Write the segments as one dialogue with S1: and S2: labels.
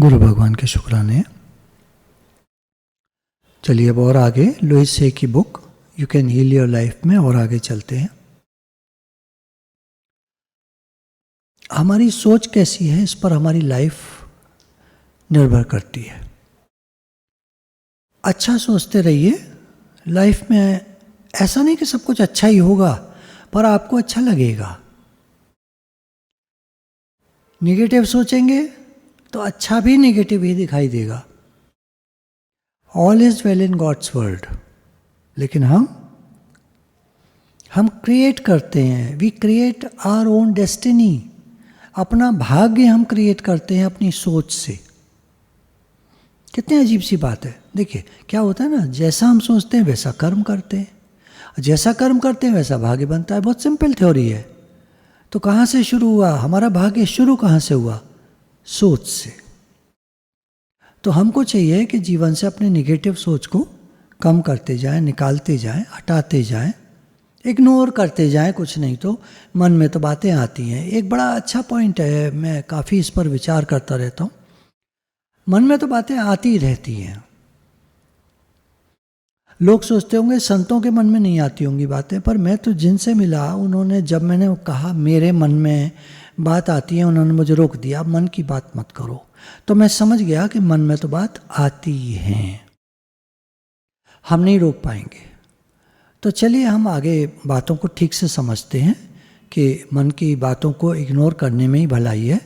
S1: गुरु भगवान के शुक्राने। चलिए अब और आगे लुइस हे की book you can heal your life में और आगे चलते हैं। हमारी सोच कैसी है इस पर हमारी लाइफ निर्भर करती है। अच्छा सोचते रहिए, लाइफ में ऐसा नहीं कि सब कुछ अच्छा ही होगा, पर आपको अच्छा लगेगा। नेगेटिव सोचेंगे तो अच्छा भी नेगेटिव ही दिखाई देगा। All is well in God's world, लेकिन हम क्रिएट करते हैं। We create our own destiny. अपना भाग्य हम क्रिएट करते हैं अपनी सोच से। कितनी अजीब सी बात है। देखिए क्या होता है ना, जैसा हम सोचते हैं वैसा कर्म करते हैं, जैसा कर्म करते हैं वैसा भाग्य बनता है। बहुत सिंपल थ्योरी है। तो कहाँ से शुरू हुआ हमारा भाग्य? शुरू कहाँ से हुआ? सोच से। तो हमको चाहिए कि जीवन से अपने निगेटिव सोच को कम करते जाएं, निकालते जाएं, हटाते जाएं, इग्नोर करते जाएं। कुछ नहीं तो मन में तो बातें आती हैं। एक बड़ा अच्छा पॉइंट है, मैं काफ़ी इस पर विचार करता रहता हूँ। मन में तो बातें आती रहती हैं। लोग सोचते होंगे संतों के मन में नहीं आती होंगी बातें, पर मैं तो जिनसे मिला उन्होंने, जब मैंने कहा मेरे मन में बात आती है, उन्होंने मुझे रोक दिया, मन की बात मत करो। तो मैं समझ गया कि मन में तो बात आती है, हम नहीं रोक पाएंगे। तो चलिए हम आगे बातों को ठीक से समझते हैं कि मन की बातों को इग्नोर करने में ही भलाई है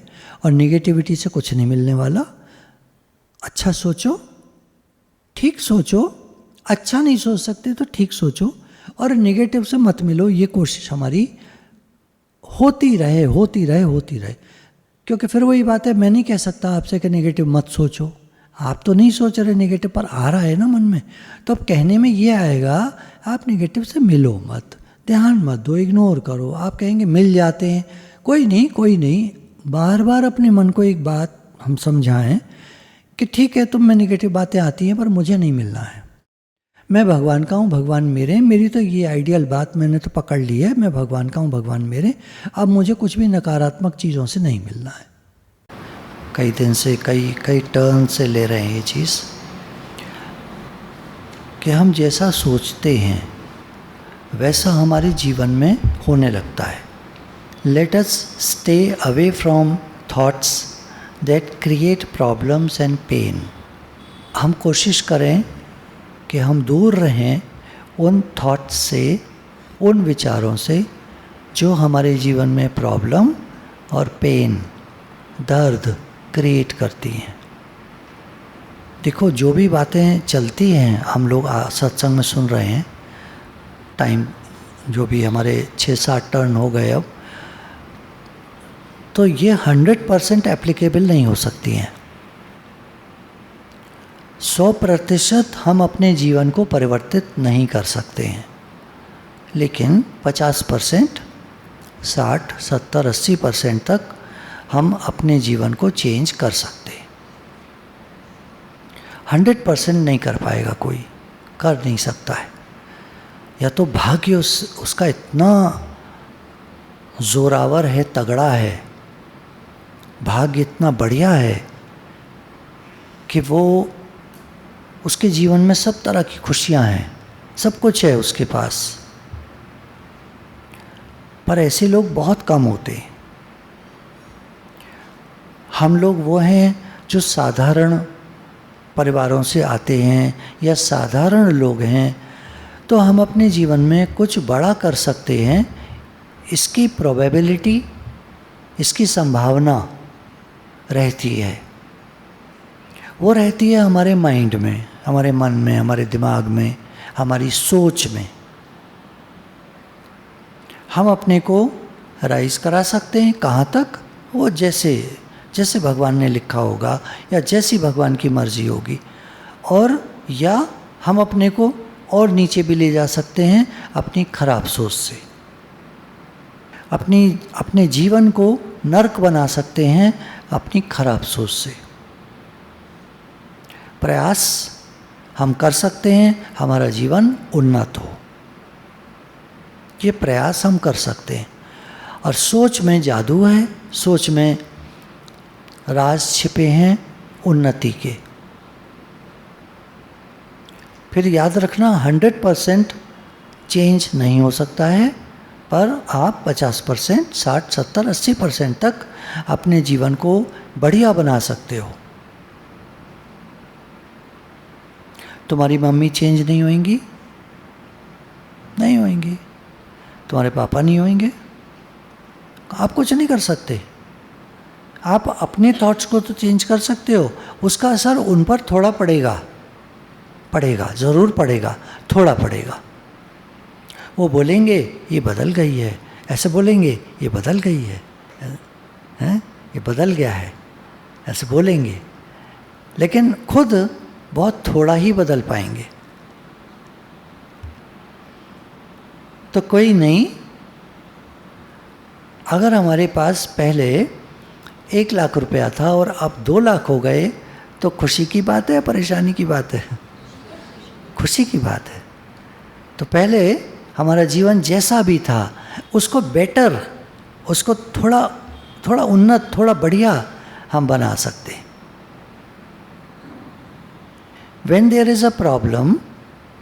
S1: और नेगेटिविटी से कुछ नहीं मिलने वाला। अच्छा सोचो, ठीक सोचो। अच्छा नहीं सोच सकते तो ठीक सोचो और नेगेटिव से मत मिलो। ये कोशिश हमारी होती रहे, होती रहे, होती रहे। क्योंकि फिर वही बात है, मैं नहीं कह सकता आपसे कि नेगेटिव मत सोचो। आप तो नहीं सोच रहे नेगेटिव, पर आ रहा है ना मन में। तो अब कहने में ये आएगा, आप नेगेटिव से मिलो मत, ध्यान मत दो, इग्नोर करो। आप कहेंगे मिल जाते हैं, कोई नहीं कोई नहीं। बार बार अपने मन को एक बात हम समझाएं कि ठीक है तुम में नेगेटिव बातें आती हैं, पर मुझे नहीं मिलना है। मैं भगवान का हूँ, भगवान मेरे। मेरी तो ये आइडियल बात मैंने तो पकड़ ली है, मैं भगवान का हूँ, भगवान मेरे। अब मुझे कुछ भी नकारात्मक चीज़ों से नहीं मिलना है। कई दिन से कई टर्न से ले रहे हैं ये चीज़ कि हम जैसा सोचते हैं वैसा हमारे जीवन में होने लगता है। Let us stay away from thoughts that create problems and pain. हम कोशिश करें कि हम दूर रहें उन थॉट्स से, उन विचारों से जो हमारे जीवन में प्रॉब्लम और पेन, दर्द क्रिएट करती हैं। देखो जो भी बातें चलती हैं, हम लोग सत्संग में सुन रहे हैं, टाइम जो भी हमारे 6-7 टर्न हो गए अब, तो ये 100% एप्लीकेबल नहीं हो सकती हैं। 100% हम अपने जीवन को परिवर्तित नहीं कर सकते हैं, लेकिन 50%, 60, 70, 80% तक हम अपने जीवन को चेंज कर सकते हैं। 100% नहीं कर पाएगा कोई, कर नहीं सकता है। या तो भाग्य उसका इतना जोरावर है, तगड़ा है, भाग्य इतना बढ़िया है कि वो, उसके जीवन में सब तरह की खुशियां हैं, सब कुछ है उसके पास। पर ऐसे लोग बहुत कम होते हैं। हम लोग वो हैं जो साधारण परिवारों से आते हैं या साधारण लोग हैं, तो हम अपने जीवन में कुछ बड़ा कर सकते हैं। इसकी प्रोबेबिलिटी, इसकी संभावना रहती है। वो रहती है हमारे माइंड में, हमारे मन में, हमारे दिमाग में, हमारी सोच में। हम अपने को राइज करा सकते हैं। कहाँ तक? वो जैसे जैसे भगवान ने लिखा होगा या जैसी भगवान की मर्जी होगी। और या हम अपने को और नीचे भी ले जा सकते हैं अपनी खराब सोच से। अपने जीवन को नर्क बना सकते हैं अपनी खराब सोच से। प्रयास हम कर सकते हैं हमारा जीवन उन्नत हो, ये प्रयास हम कर सकते हैं। और सोच में जादू है, सोच में राज छिपे हैं उन्नति के। फिर याद रखना 100% चेंज नहीं हो सकता है, पर आप 50%, 60, 70, 80% तक अपने जीवन को बढ़िया बना सकते हो। तुम्हारी मम्मी चेंज नहीं होंगी, नहीं होंगी, तुम्हारे पापा नहीं होंगे, आप कुछ नहीं कर सकते। आप अपने थॉट्स को तो चेंज कर सकते हो, उसका असर उन पर थोड़ा पड़ेगा, ज़रूर पड़ेगा, थोड़ा पड़ेगा। वो बोलेंगे ये बदल गई है, ऐसे बोलेंगे ये बदल गई है, हैं? ये बदल गया है, ऐसे बोलेंगे, लेकिन खुद बहुत थोड़ा ही बदल पाएंगे। तो कोई नहीं, अगर हमारे पास पहले 1 लाख रुपया था और अब 2 लाख हो गए, तो खुशी की बात है या परेशानी की बात है? खुशी की बात है। तो पहले हमारा जीवन जैसा भी था उसको बेटर, उसको थोड़ा उन्नत, थोड़ा बढ़िया हम बना सकते। When there is a problem,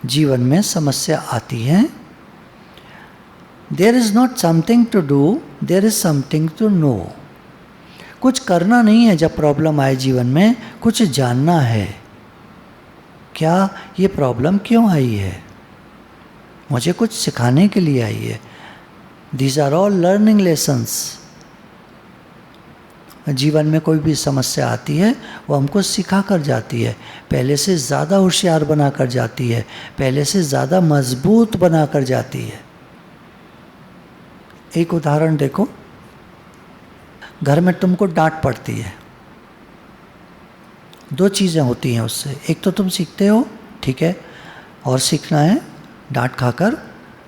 S1: जीवन में समस्या आती है, there is not something to do, there is something to know। कुछ करना नहीं है जब प्रॉब्लम आए जीवन में, कुछ जानना है। क्या ये प्रॉब्लम क्यों आई है? मुझे कुछ सिखाने के लिए आई है। These are all learning lessons। जीवन में कोई भी समस्या आती है वो हमको सिखा कर जाती है, पहले से ज़्यादा होशियार बना कर जाती है, पहले से ज़्यादा मजबूत बना कर जाती है। एक उदाहरण देखो, घर में तुमको डांट पड़ती है, 2 चीज़ें होती हैं उससे। एक तो तुम सीखते हो, ठीक है, और सीखना है, डांट खाकर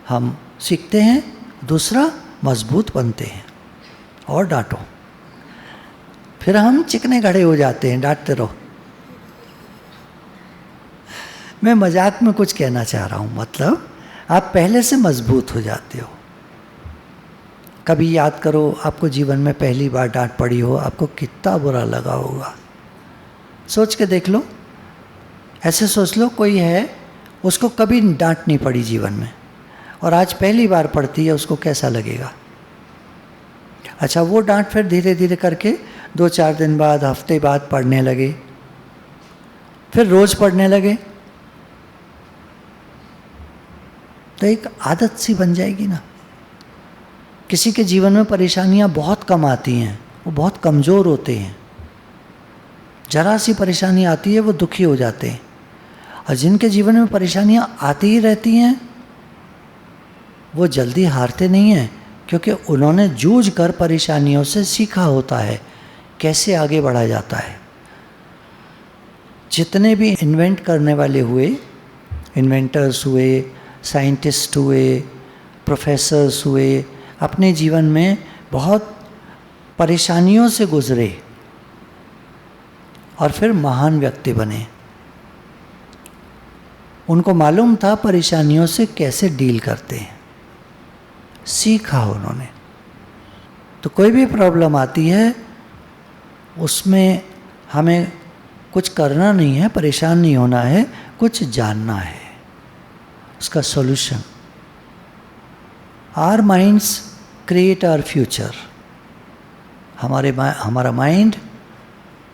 S1: हम सीखते हैं। दूसरा, मजबूत बनते हैं और डांटो, फिर हम चिकने खड़े हो जाते हैं, डांटते रहो। मैं मजाक में कुछ कहना चाह रहा हूँ, मतलब आप पहले से मजबूत हो जाते हो। कभी याद करो, आपको जीवन में पहली बार डांट पड़ी हो, आपको कितना बुरा लगा होगा। सोच के देख लो, ऐसे सोच लो कोई है, उसको कभी डांट नहीं पड़ी जीवन में, और आज पहली बार पड़ती है, उसको कैसा लगेगा? अच्छा, वो डांट फिर धीरे धीरे करके 2-4 दिन बाद, हफ्ते बाद पढ़ने लगे, फिर रोज पढ़ने लगे, तो एक आदत सी बन जाएगी ना। किसी के जीवन में परेशानियां बहुत कम आती हैं, वो बहुत कमज़ोर होते हैं, जरा सी परेशानी आती है वो दुखी हो जाते हैं। और जिनके जीवन में परेशानियां आती ही रहती हैं वो जल्दी हारते नहीं हैं, क्योंकि उन्होंने जूझ कर परेशानियों से सीखा होता है कैसे आगे बढ़ा जाता है। जितने भी इन्वेंट करने वाले हुए, इन्वेंटर्स हुए, साइंटिस्ट हुए, प्रोफेसर्स हुए, अपने जीवन में बहुत परेशानियों से गुजरे और फिर महान व्यक्ति बने। उनको मालूम था परेशानियों से कैसे डील करते हैं, सीखा उन्होंने। तो कोई भी प्रॉब्लम आती है उसमें हमें कुछ करना नहीं है, परेशान नहीं होना है, कुछ जानना है उसका solution. Our minds create our future. हमारा माइंड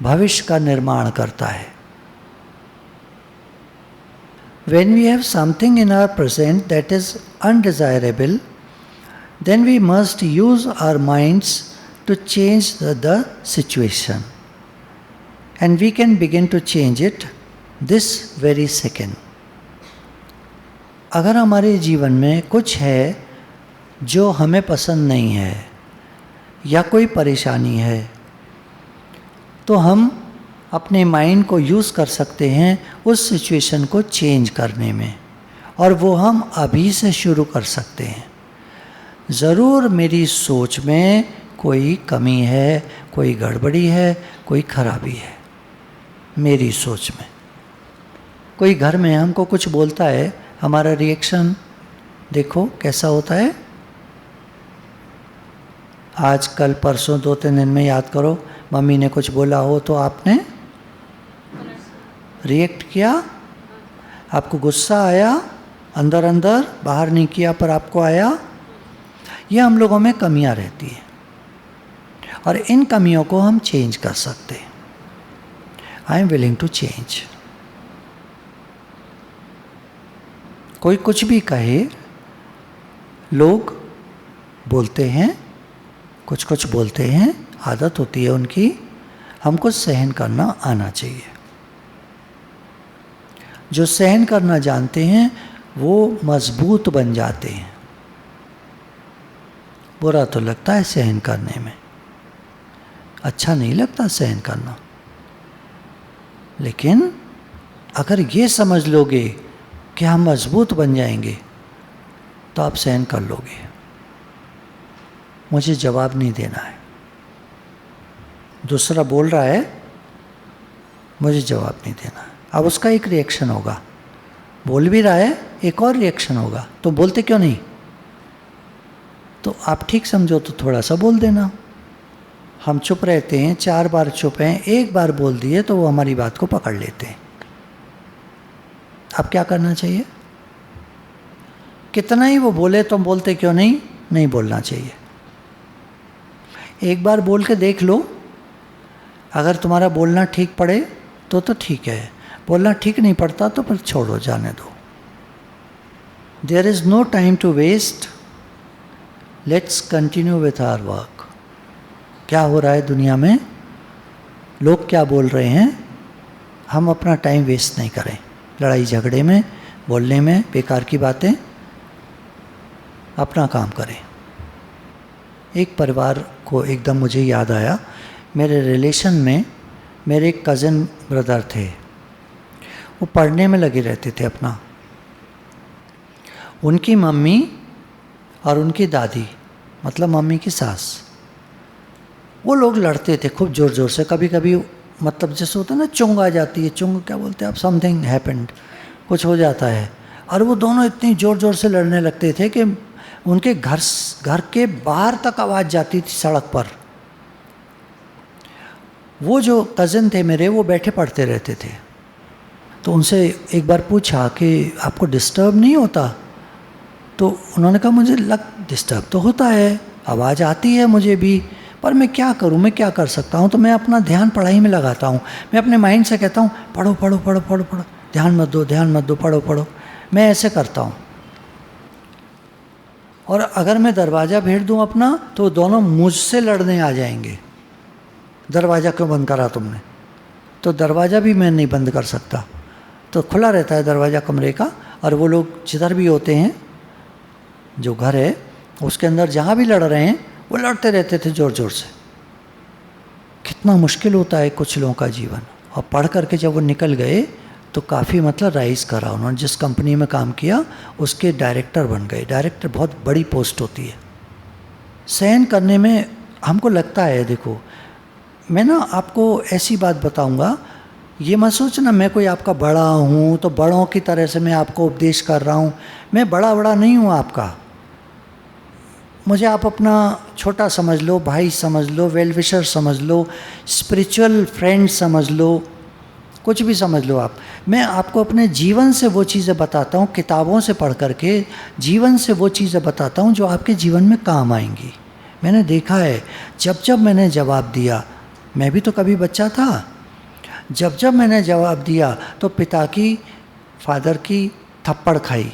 S1: भविष्य का निर्माण करता है। When we have something in our present that is undesirable, then we must use our minds to change the situation. And we can begin to change it this very second. अगर हमारे जीवन में कुछ है जो हमें पसंद नहीं है या कोई परेशानी है, तो हम अपने माइंड को यूज़ कर सकते हैं उस सिचुएशन को चेंज करने में, और वो हम अभी से शुरू कर सकते हैं। ज़रूर मेरी सोच में कोई कमी है, कोई गड़बड़ी है, कोई खराबी है मेरी सोच में। कोई घर में हमको कुछ बोलता है, हमारा रिएक्शन देखो कैसा होता है। आज कल परसों 2-3 दिन में याद करो, मम्मी ने कुछ बोला हो तो आपने रिएक्ट किया, आपको गुस्सा आया, अंदर अंदर, बाहर नहीं किया पर आपको आया। ये हम लोगों में कमियां रहती हैं और इन कमियों को हम चेंज कर सकते हैं। I am willing to change. कोई कुछ भी कहे, लोग बोलते हैं, कुछ कुछ बोलते हैं, आदत होती है उनकी, हमको सहन करना आना चाहिए। जो सहन करना जानते हैं वो मजबूत बन जाते हैं। बुरा तो लगता है सहन करने में, अच्छा नहीं लगता सहन करना, लेकिन अगर ये समझ लोगे कि हम मजबूत बन जाएंगे तो आप सहन कर लोगे। मुझे जवाब नहीं देना है, दूसरा बोल रहा है, मुझे जवाब नहीं देना है। अब उसका एक रिएक्शन होगा, बोल भी रहा है, एक और रिएक्शन होगा, तो बोलते क्यों नहीं? तो आप ठीक समझो तो थोड़ा सा बोल देना। हम चुप रहते हैं, 4 बार चुप हैं, 1 बार बोल दिए तो वो हमारी बात को पकड़ लेते हैं। अब क्या करना चाहिए? कितना ही वो बोले तो बोलते क्यों नहीं? नहीं बोलना चाहिए। एक बार बोल के देख लो, अगर तुम्हारा बोलना ठीक पड़े तो ठीक है, बोलना ठीक नहीं पड़ता तो फिर छोड़ो, जाने दो। There is no time to waste, let's continue with our work. क्या हो रहा है दुनिया में, लोग क्या बोल रहे हैं, हम अपना टाइम वेस्ट नहीं करें लड़ाई झगड़े में, बोलने में, बेकार की बातें, अपना काम करें। एक परिवार को एकदम मुझे याद आया, मेरे रिलेशन में मेरे एक कज़न ब्रदर थे, वो पढ़ने में लगे रहते थे अपना। उनकी मम्मी और उनकी दादी, मतलब मम्मी की सास, वो लोग लड़ते थे खूब ज़ोर ज़ोर से। कभी कभी मतलब जैसे होता है ना, चुंग आ जाती है, चुंग क्या बोलते हैं आप, समथिंग हैपेंड, कुछ हो जाता है। और वो दोनों इतनी ज़ोर ज़ोर से लड़ने लगते थे कि उनके घर के बाहर तक आवाज़ जाती थी, सड़क पर। वो जो कज़न थे मेरे, वो बैठे पढ़ते रहते थे। तो उनसे एक बार पूछा कि आपको डिस्टर्ब नहीं होता? तो उन्होंने कहा मुझे डिस्टर्ब तो होता है, आवाज़ आती है मुझे भी, पर मैं क्या करूं, मैं क्या कर सकता हूं। तो मैं अपना ध्यान पढ़ाई में लगाता हूं। मैं अपने माइंड से कहता हूं पढ़ो पढ़ो पढ़ो पढ़ो पढ़ो, ध्यान मत दो, ध्यान मत दो, पढ़ो पढ़ो। मैं ऐसे करता हूं। और अगर मैं दरवाज़ा भेड़ दूं अपना, तो दोनों मुझसे लड़ने आ जाएंगे, दरवाज़ा क्यों बंद करा तुमने। तो दरवाज़ा भी मैं नहीं बंद कर सकता, तो खुला रहता है दरवाज़ा कमरे का। और वो लोग जिधर भी होते हैं, जो घर है उसके अंदर जहाँ भी लड़ रहे हैं, वो लड़ते रहते थे ज़ोर ज़ोर से। कितना मुश्किल होता है कुछ लोगों का जीवन। और पढ़ करके जब वो निकल गए तो काफ़ी मतलब राइज़ करा उन्होंने। जिस कंपनी में काम किया उसके डायरेक्टर बन गए। डायरेक्टर बहुत बड़ी पोस्ट होती है। सहन करने में हमको लगता है, देखो मैं ना आपको ऐसी बात बताऊंगा, ये मत सोचना मैं कोई आपका बड़ा हूँ तो बड़ों की तरह से मैं आपको उपदेश कर रहा हूँ। मैं बड़ा नहीं हूँ आपका, मुझे आप अपना छोटा समझ लो, भाई समझ लो, वेल विशर समझ लो, स्पिरिचुअल फ्रेंड समझ लो, कुछ भी समझ लो आप। मैं आपको अपने जीवन से वो चीज़ें बताता हूँ, किताबों से पढ़ करके जीवन से वो चीज़ें बताता हूँ जो आपके जीवन में काम आएंगी। मैंने देखा है, जब जब मैंने जवाब दिया, मैं भी तो कभी बच्चा था, जब जब मैंने जवाब दिया तो पिता की, फादर की थप्पड़ खाई।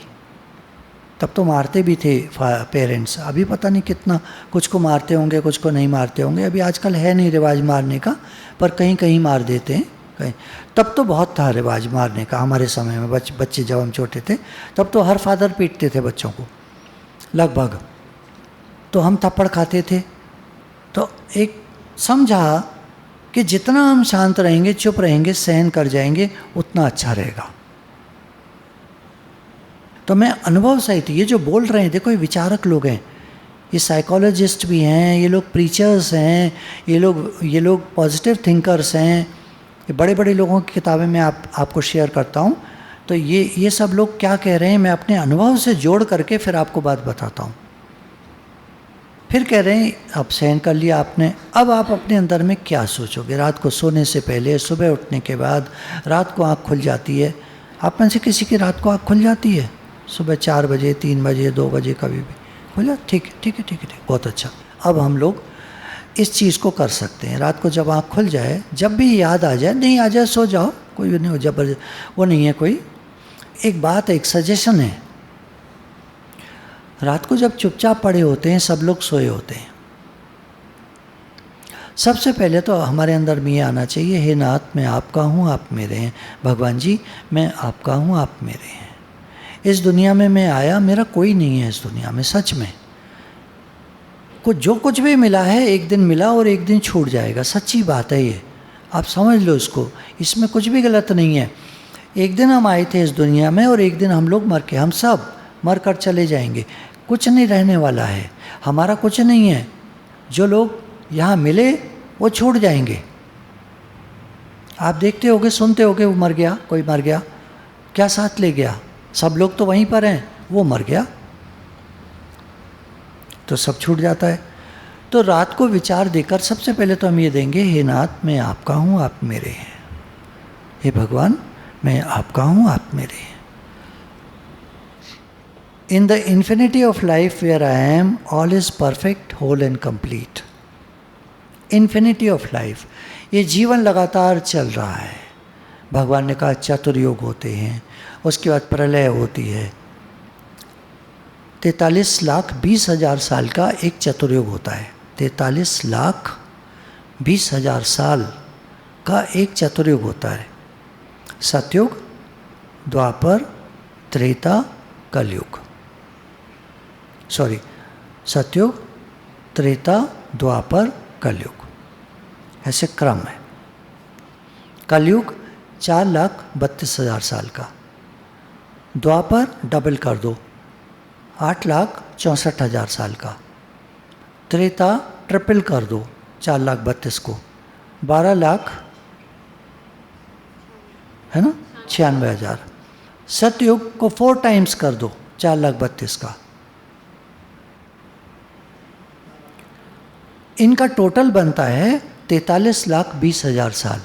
S1: तब तो मारते भी थे पेरेंट्स, अभी पता नहीं कितना, कुछ को मारते होंगे, कुछ को नहीं मारते होंगे। अभी आजकल है नहीं रिवाज मारने का, पर कहीं कहीं मार देते हैं कहीं। तब तो बहुत था रिवाज मारने का हमारे समय में। बच्चे जब हम छोटे थे तब तो हर फादर पीटते थे बच्चों को लगभग, तो हम थप्पड़ खाते थे। तो एक समझा कि जितना हम शांत रहेंगे, चुप रहेंगे, सहन कर जाएंगे, उतना अच्छा रहेगा। तो मैं अनुभव सहित, ये जो बोल रहे हैं, देखो ये विचारक लोग हैं, ये साइकोलॉजिस्ट भी हैं, ये लोग प्रीचर्स हैं, ये लोग पॉजिटिव थिंकर्स हैं। ये बड़े बड़े लोगों की किताबें मैं आपको शेयर करता हूँ। तो ये सब लोग क्या कह रहे हैं, मैं अपने अनुभव से जोड़ करके फिर आपको बात बताता हूँ। फिर कह रहे हैं अब सहन कर लिया आपने, अब आप अपने अंदर में क्या सोचोगे। रात को सोने से पहले, सुबह उठने के बाद, रात को आँख खुल जाती है। आप में से किसी की रात को आँख खुल जाती है? सुबह 4 बजे, 3 बजे, 2 बजे, कभी भी खुल जाती? ठीक है, ठीक है, ठीक है, ठीक, बहुत अच्छा। अब हम लोग इस चीज़ को कर सकते हैं। रात को जब आँख खुल जाए, जब भी याद आ जाए, नहीं आ जाए सो जाओ, कोई भी नहीं हो, जबरदस्त वो नहीं है कोई। एक बात, एक सजेशन है, रात को जब चुपचाप पड़े होते हैं, सब लोग सोए होते हैं, सबसे पहले तो हमारे अंदर में ये आना चाहिए, हे नाथ मैं आपका हूँ, आप मेरे हैं। भगवान जी मैं आपका हूँ, आप मेरे हैं। इस दुनिया में मैं आया, मेरा कोई नहीं है इस दुनिया में, सच में। जो कुछ भी मिला है एक दिन मिला और एक दिन छूट जाएगा, सच्ची बात है ये, आप समझ लो इसको, इसमें कुछ भी गलत नहीं है। एक दिन हम आए थे इस दुनिया में और एक दिन हम लोग मर के, हम सब मर कर चले जाएंगे, कुछ नहीं रहने वाला है, हमारा कुछ नहीं है। जो लोग यहाँ मिले वो छूट जाएंगे। आप देखते होगे, सुनते होगे, वो मर गया, कोई मर गया, क्या साथ ले गया? सब लोग तो वहीं पर हैं, वो मर गया तो सब छूट जाता है। तो रात को विचार देकर सबसे पहले तो हम ये देंगे, हे नाथ मैं आपका हूँ, आप मेरे हैं। हे भगवान मैं आपका हूँ, आप मेरे हैं। In the infinity of life where I am, all is perfect, whole and complete. Infinity of life, ये जीवन लगातार चल रहा है। भगवान ने कहा चतुर्युग होते हैं, उसके बाद प्रलय होती है। 43,20,000 साल का एक चतुर्युग होता है। 43,20,000 साल का एक चतुर्युग होता है। सतयुग, द्वापर, त्रेता, कलयुग। सतयुग, त्रेता, द्वापर, कलयुग, ऐसे क्रम है। कलयुग 4,32,000 साल का। द्वापर डबल कर दो, 8,64,000 साल का। त्रेता ट्रिपल कर दो 4,32,000 को, 12 लाख है ना, 96,000। सतयुग को 4 टाइम्स कर दो 4,32,000 का। इनका टोटल बनता है 43,20,000 साल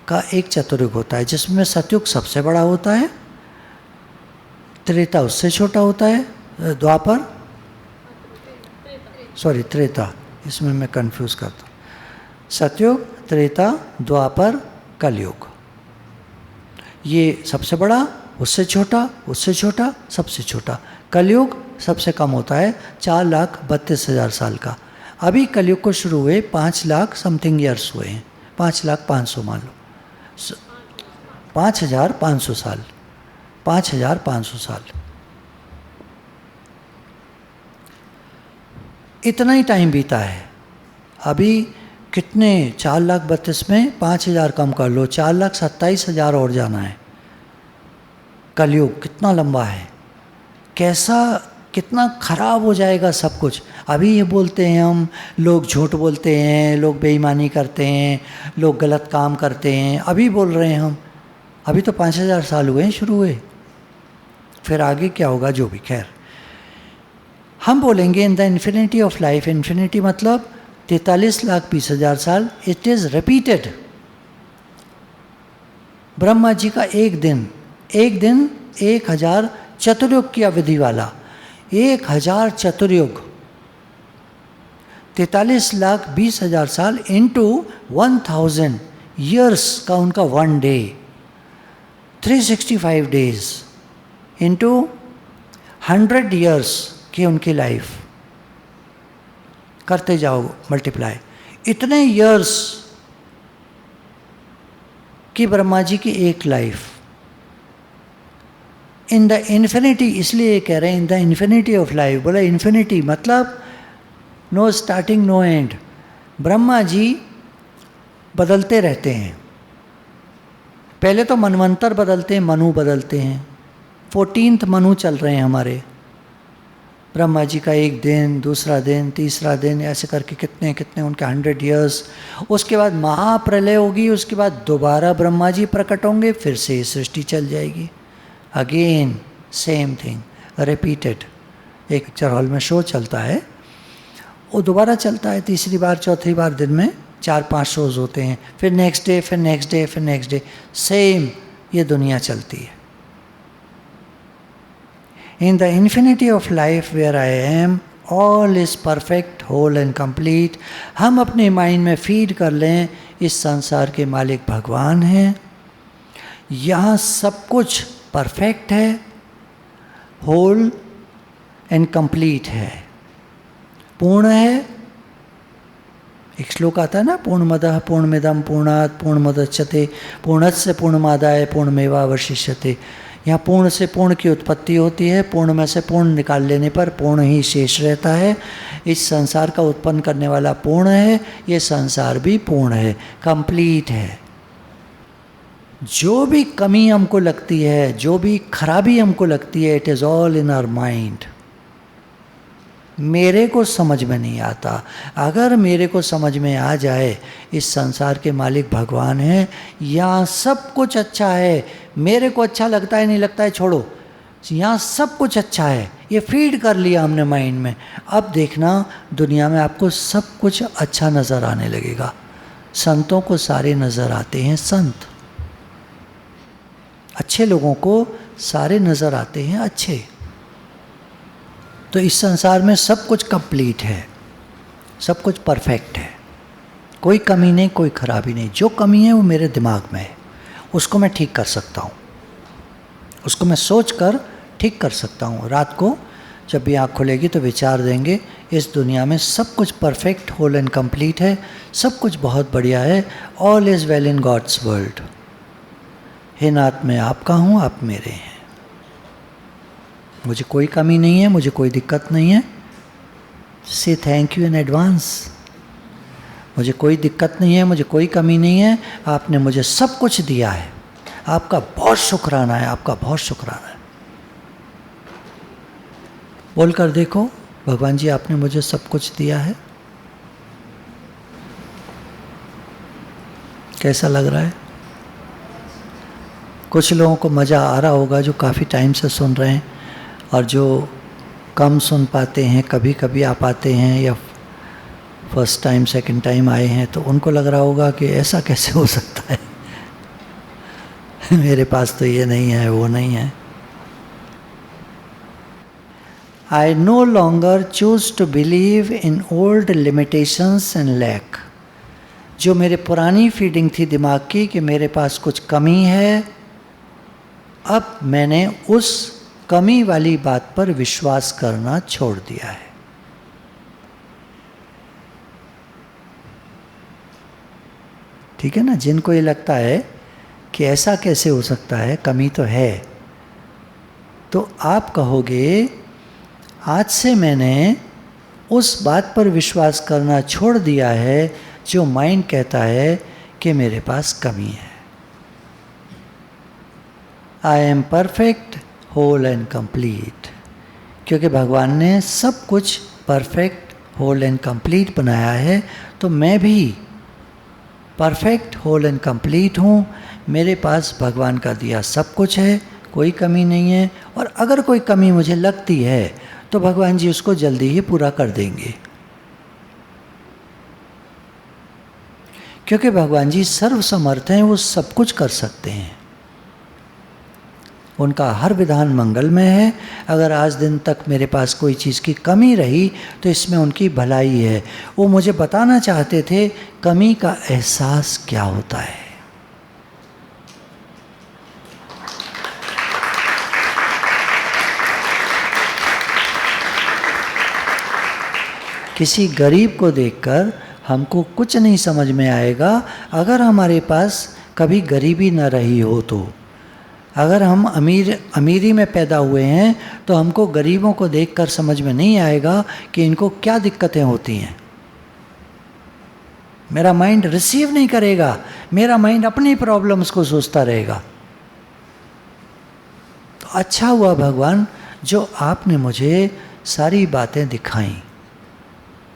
S1: का एक चतुर्युग होता है, जिसमें सतयुग सबसे बड़ा होता है, त्रेता उससे छोटा होता है, त्रेता, इसमें मैं कंफ्यूज करता हूँ। सतयुग, त्रेता, द्वापर, कलयुग, ये सबसे बड़ा, उससे छोटा, उससे छोटा, सबसे छोटा। कलयुग सबसे कम होता है, 4,32,000 साल का। अभी कलयुग को शुरू हुए 5 लाख समथिंग ईयर्स हुए हैं, 5,500 मान लो, 5,500 साल, 5,500 साल, इतना ही टाइम बीता है। अभी कितने, 4,32,000 में 5,000 कम कर लो, 4,27,000 और जाना है। कलयुग कितना लंबा है, कैसा, कितना खराब हो जाएगा सब कुछ। अभी ये बोलते हैं हम, लोग झूठ बोलते हैं, लोग बेईमानी करते हैं, लोग गलत काम करते हैं, अभी बोल रहे हैं हम। अभी तो 5,000 साल हुए हैं शुरू हुए, फिर आगे क्या होगा जो भी, खैर हम बोलेंगे इन the infinity of life. Infinity मतलब 43,20,000 साल, it is repeated. Brahma ji का एक दिन 1,000 चतुर्युग की अवधि वाला, 1,000 चतुर्युग, 43,20,000 साल इंटू 1,000 ईयर्स का उनका 1 डे, 365 डेज इंटू 100 ईयर्स की उनकी लाइफ, करते जाओ मल्टीप्लाई। इतने ईयर्स की ब्रह्मा जी की एक लाइफ। इन द इन्फिनिटी, इसलिए कह रहे हैं in the infinity of life. बोला इन्फिनिटी मतलब no starting no end. Brahma ji बदलते रहते हैं, पहले तो मनवंतर बदलते हैं, मनु बदलते हैं। 14th मनु चल रहे हैं हमारे। ब्रह्मा जी का एक दिन, दूसरा दिन, तीसरा दिन, ऐसे करके कितने कितने उनके 100 ईयर्स। उसके बाद महाप्रलय होगी, उसके बाद दोबारा ब्रह्मा जी प्रकट होंगे, फिर से सृष्टि चल जाएगी। Again same thing repeated. एक पिक्चर हॉल में शो चलता है, वो दोबारा चलता है, तीसरी बार चौथी बार दिन में 4-5 शोज होते हैं, फिर नेक्स्ट डे, फिर नेक्स्ट डे, फिर नेक्स्ट डे, सेम ये दुनिया चलती है। In the infinity of life where I am all is perfect whole and complete. हम अपने माइंड में फीड कर लें इस संसार के मालिक भगवान हैं, यहाँ सब कुछ परफेक्ट है, होल एंड कंप्लीट है, पूर्ण है। एक श्लोक आता है ना, पूर्णमदः पूर्णमिदं पूर्णात् पूर्णमुदच्यते पूर्णस्य पूर्णमादाय पूर्णमेवावशिष्यते। यहाँ पूर्ण से पूर्ण की उत्पत्ति होती है, पूर्ण में से पूर्ण निकाल लेने पर पूर्ण ही शेष रहता है। इस संसार का उत्पन्न करने वाला पूर्ण है, ये संसार भी पूर्ण है, कंप्लीट है। जो भी कमी हमको लगती है, जो भी खराबी हमको लगती है, it is all in our mind. मेरे को समझ में नहीं आता। अगर मेरे को समझ में आ जाए इस संसार के मालिक भगवान हैं, यहाँ सब कुछ अच्छा है, मेरे को अच्छा लगता है नहीं लगता है छोड़ो, यहाँ सब कुछ अच्छा है, ये फीड कर लिया हमने माइंड में। अब देखना दुनिया में आपको सब कुछ अच्छा नज़र आने लगेगा। संतों को सारे नज़र आते हैं, संत अच्छे लोगों को सारे नज़र आते हैं अच्छे। तो इस संसार में सब कुछ कंप्लीट है, सब कुछ परफेक्ट है, कोई कमी नहीं, कोई खराबी नहीं। जो कमी है वो मेरे दिमाग में है, उसको मैं ठीक कर सकता हूँ, उसको मैं सोच कर ठीक कर सकता हूँ। रात को जब भी आँख खुलेगी तो विचार देंगे इस दुनिया में सब कुछ परफेक्ट होल एंड कंप्लीट है, सब कुछ बहुत बढ़िया है, all is well in God's world. हे नाथ, मैं आपका हूँ, आप मेरे हैं, मुझे कोई कमी नहीं है, मुझे कोई दिक्कत नहीं है। से थैंक यू इन एडवांस। मुझे कोई दिक्कत नहीं है, मुझे कोई कमी नहीं है, आपने मुझे सब कुछ दिया है, आपका बहुत शुक्राना है, आपका बहुत शुक्राना है। बोल कर देखो, भगवान जी आपने मुझे सब कुछ दिया है। कैसा लग रहा है? कुछ लोगों को मज़ा आ रहा होगा जो काफ़ी टाइम से सुन रहे हैं, और जो कम सुन पाते हैं, कभी कभी आ पाते हैं या फर्स्ट टाइम सेकंड टाइम आए हैं, तो उनको लग रहा होगा कि ऐसा कैसे हो सकता है मेरे पास तो ये नहीं है, वो नहीं है। I no longer choose to believe in old limitations and lack। जो मेरे पुरानी फीडिंग थी दिमाग की कि मेरे पास कुछ कमी है, अब मैंने उस कमी वाली बात पर विश्वास करना छोड़ दिया है। ठीक है ना? जिनको ये लगता है कि ऐसा कैसे हो सकता है, कमी तो है, तो आप कहोगे आज से मैंने उस बात पर विश्वास करना छोड़ दिया है जो माइंड कहता है कि मेरे पास कमी है। I am perfect whole and complete. क्योंकि भगवान ने सब कुछ परफेक्ट होल एंड कंप्लीट बनाया है, तो मैं भी परफेक्ट होल एंड कंप्लीट हूँ। मेरे पास भगवान का दिया सब कुछ है, कोई कमी नहीं है, और अगर कोई कमी मुझे लगती है तो भगवान जी उसको जल्दी ही पूरा कर देंगे। क्योंकि भगवान जी सर्वसमर्थ हैं, वो सब कुछ कर सकते हैं, उनका हर विधान मंगलमय है। अगर आज दिन तक मेरे पास कोई चीज़ की कमी रही तो इसमें उनकी भलाई है। वो मुझे बताना चाहते थे कमी का एहसास क्या होता है। किसी गरीब को देखकर हमको कुछ नहीं समझ में आएगा अगर हमारे पास कभी गरीबी न रही हो तो। अगर हम अमीरी में पैदा हुए हैं तो हमको गरीबों को देखकर समझ में नहीं आएगा कि इनको क्या दिक्कतें होती हैं। मेरा माइंड रिसीव नहीं करेगा, मेरा माइंड अपनी प्रॉब्लम्स को सोचता रहेगा। तो अच्छा हुआ भगवान जो आपने मुझे सारी बातें दिखाई।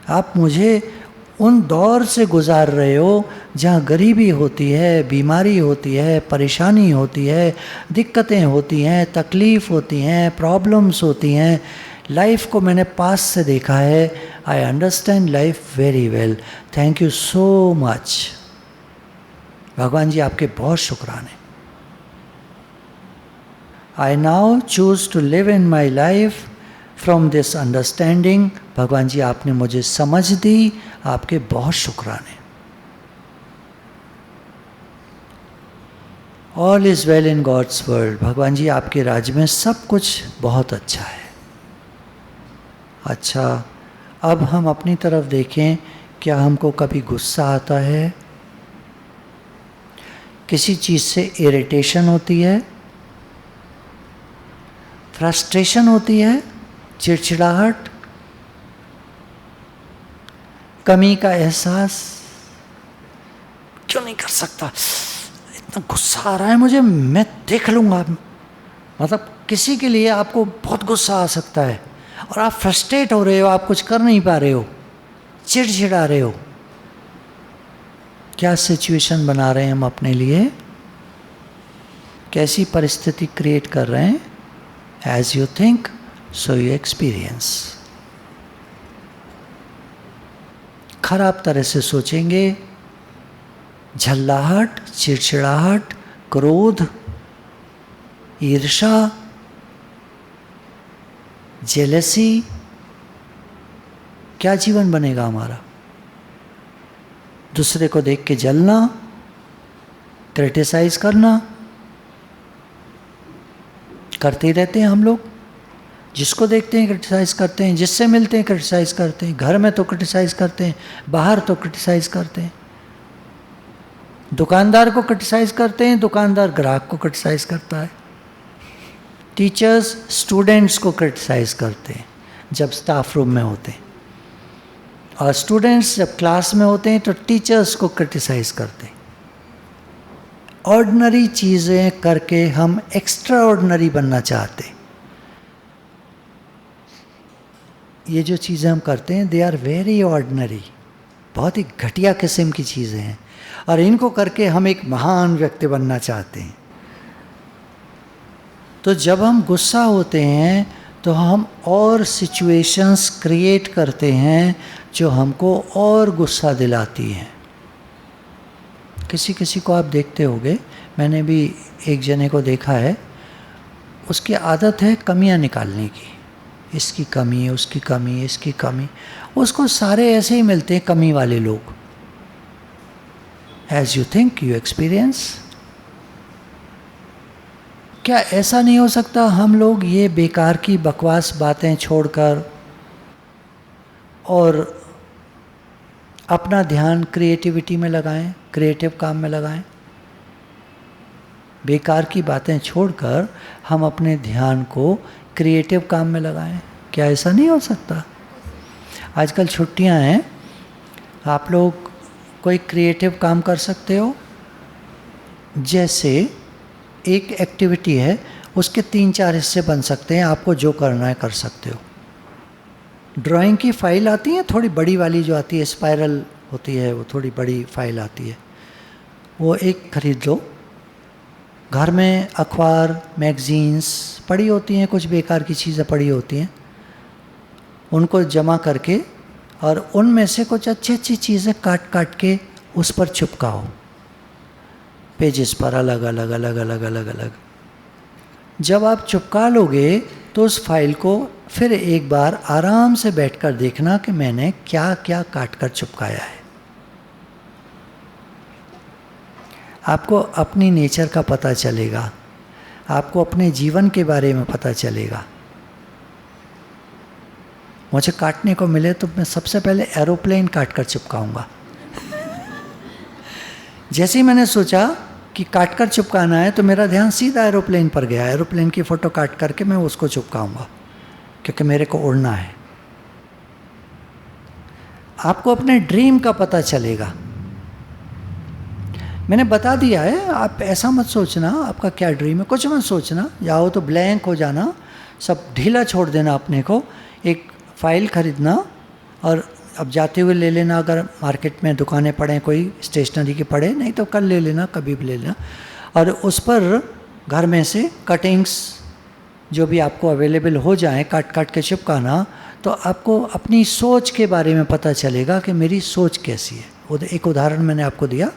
S1: आप मुझे उन दौर से गुजार रहे हो जहाँ गरीबी होती है, बीमारी होती है, परेशानी होती है, दिक्कतें होती हैं, तकलीफ़ होती हैं, प्रॉब्लम्स होती हैं, लाइफ को मैंने पास से देखा है. I understand life very well. Thank you so much. भगवान जी आपके बहुत शुक्राने. I now choose to live in my life from this understanding. भगवान जी आपने मुझे समझ दी, आपके बहुत शुक्राने. All is well in God's world. भगवान जी आपके राज्य में सब कुछ बहुत अच्छा है. अच्छा, अब हम अपनी तरफ देखें. क्या हमको कभी गुस्सा आता है? किसी चीज़ से इरिटेशन होती है, फ्रस्ट्रेशन होती है, चिड़चिड़ाहट, कमी का एहसास? क्यों नहीं कर सकता, इतना गुस्सा आ रहा है मुझे, मैं देख लूँगा. मतलब किसी के लिए आपको बहुत गुस्सा आ सकता है और आप फ्रस्ट्रेट हो रहे हो, आप कुछ कर नहीं पा रहे हो, चिड़चिड़ा रहे हो. क्या सिचुएशन बना रहे हैं हम अपने लिए? कैसी परिस्थिति क्रिएट कर रहे हैं? As you think so you experience. खराब तरह से सोचेंगे, झल्लाहट, चिड़चिड़ाहट, क्रोध, ईर्ष्या, जेलसी, क्या जीवन बनेगा हमारा? दूसरे को देख के जलना, क्रिटिसाइज करना, करते ही रहते हैं हम लोग. जिसको देखते हैं क्रिटिसाइज करते हैं, जिससे मिलते हैं क्रिटिसाइज करते हैं. घर में तो क्रिटिसाइज करते हैं, बाहर तो क्रिटिसाइज करते हैं. दुकानदार को क्रिटिसाइज करते हैं, दुकानदार ग्राहक को क्रिटिसाइज करता है. टीचर्स स्टूडेंट्स को क्रिटिसाइज करते हैं जब स्टाफ रूम में होते हैं, और स्टूडेंट्स जब क्लास में होते हैं तो टीचर्स को क्रिटिसाइज करते हैं. ऑर्डिनरी चीज़ें करके हम एक्स्ट्रा ऑर्डिनरी बनना चाहते हैं. ये जो चीज़ें हम करते हैं दे आर वेरी ऑर्डिनरी, बहुत ही घटिया किस्म की चीज़ें हैं, और इनको करके हम एक महान व्यक्ति बनना चाहते हैं. तो जब हम गुस्सा होते हैं तो हम और सिचुएशंस क्रिएट करते हैं जो हमको और गुस्सा दिलाती हैं. किसी किसी को आप देखते होंगे, मैंने भी एक जने को देखा है, उसकी आदत है कमियां निकालने की. इसकी कमी, उसकी कमी, इसकी कमी. उसको सारे ऐसे ही मिलते हैं कमी वाले लोग. As you think you experience. क्या ऐसा नहीं हो सकता हम लोग ये बेकार की बकवास बातें छोड़कर और अपना ध्यान क्रिएटिविटी में लगाएं, क्रिएटिव काम में लगाएं? बेकार की बातें छोड़कर हम अपने ध्यान को क्रिएटिव काम में लगाएं. क्या ऐसा नहीं हो सकता? आजकल छुट्टियां हैं, आप लोग कोई क्रिएटिव काम कर सकते हो. जैसे एक एक्टिविटी है, उसके 3-4 हिस्से बन सकते हैं, आपको जो करना है कर सकते हो. ड्राइंग की फाइल आती है, थोड़ी बड़ी वाली जो आती है, स्पाइरल होती है, वो थोड़ी बड़ी फाइल आती है, वो एक खरीद लो. घर में अखबार, मैगजीन्स पड़ी होती हैं, कुछ बेकार की चीज़ें पड़ी होती हैं, उनको जमा करके और उनमें से कुछ अच्छी अच्छी चीज़ें काट काट के उस पर चिपकाओ, पेजेस पर अलग अलग अलग अलग अलग अलग. जब आप चिपका लोगे तो उस फाइल को फिर एक बार आराम से बैठकर देखना कि मैंने क्या क्या काट कर चिपकाया है. आपको अपनी नेचर का पता चलेगा, आपको अपने जीवन के बारे में पता चलेगा. मुझे काटने को मिले तो मैं सबसे पहले एरोप्लेन काट कर चिपकाऊंगा. जैसे ही मैंने सोचा कि काट कर चिपकाना है तो मेरा ध्यान सीधा एरोप्लेन पर गया. एरोप्लेन की फ़ोटो काट करके मैं उसको चिपकाऊंगा, क्योंकि मेरे को उड़ना है. आपको अपने ड्रीम का पता चलेगा. मैंने बता दिया है, आप ऐसा मत सोचना आपका क्या ड्रीम है, कुछ मत सोचना. जाओ तो ब्लैंक हो जाना, सब ढीला छोड़ देना अपने को. एक फ़ाइल खरीदना और अब जाते हुए ले लेना, अगर मार्केट में दुकानें पड़े, कोई स्टेशनरी की पड़े, नहीं तो कल ले लेना, कभी भी ले लेना. और उस पर घर में से कटिंग्स जो भी आपको अवेलेबल हो जाए काट काट के चिपकाना, तो आपको अपनी सोच के बारे में पता चलेगा कि मेरी सोच कैसी है। एक उदाहरण मैंने आपको दिया,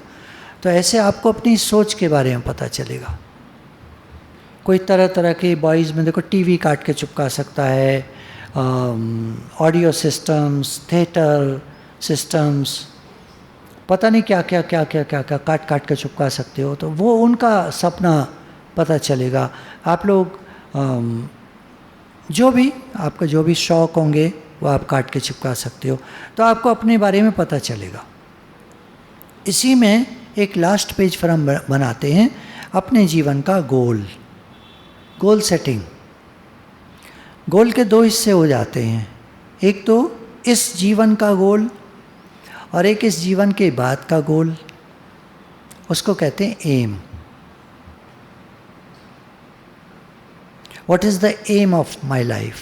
S1: तो ऐसे आपको अपनी सोच के बारे में पता चलेगा। कोई तरह तरह के बॉयज़ में देखो टीवी काट के चिपका सकता है, ऑडियो सिस्टम्स, थिएटर सिस्टम्स, पता नहीं क्या क्या क्या क्या क्या क्या काट काट के चिपका सकते हो। तो वो उनका सपना पता चलेगा। आप लोग जो भी आपका जो भी शौक़ होंगे वो आप काट के चिपका सकते हो, तो आपको अपने बारे में पता चलेगा। इसी में एक लास्ट पेज पर हम बनाते हैं अपने जीवन का गोल सेटिंग। गोल के दो हिस्से हो जाते हैं, एक तो इस जीवन का गोल और एक इस जीवन के बाद का गोल, उसको कहते हैं aim. What is the aim of my life?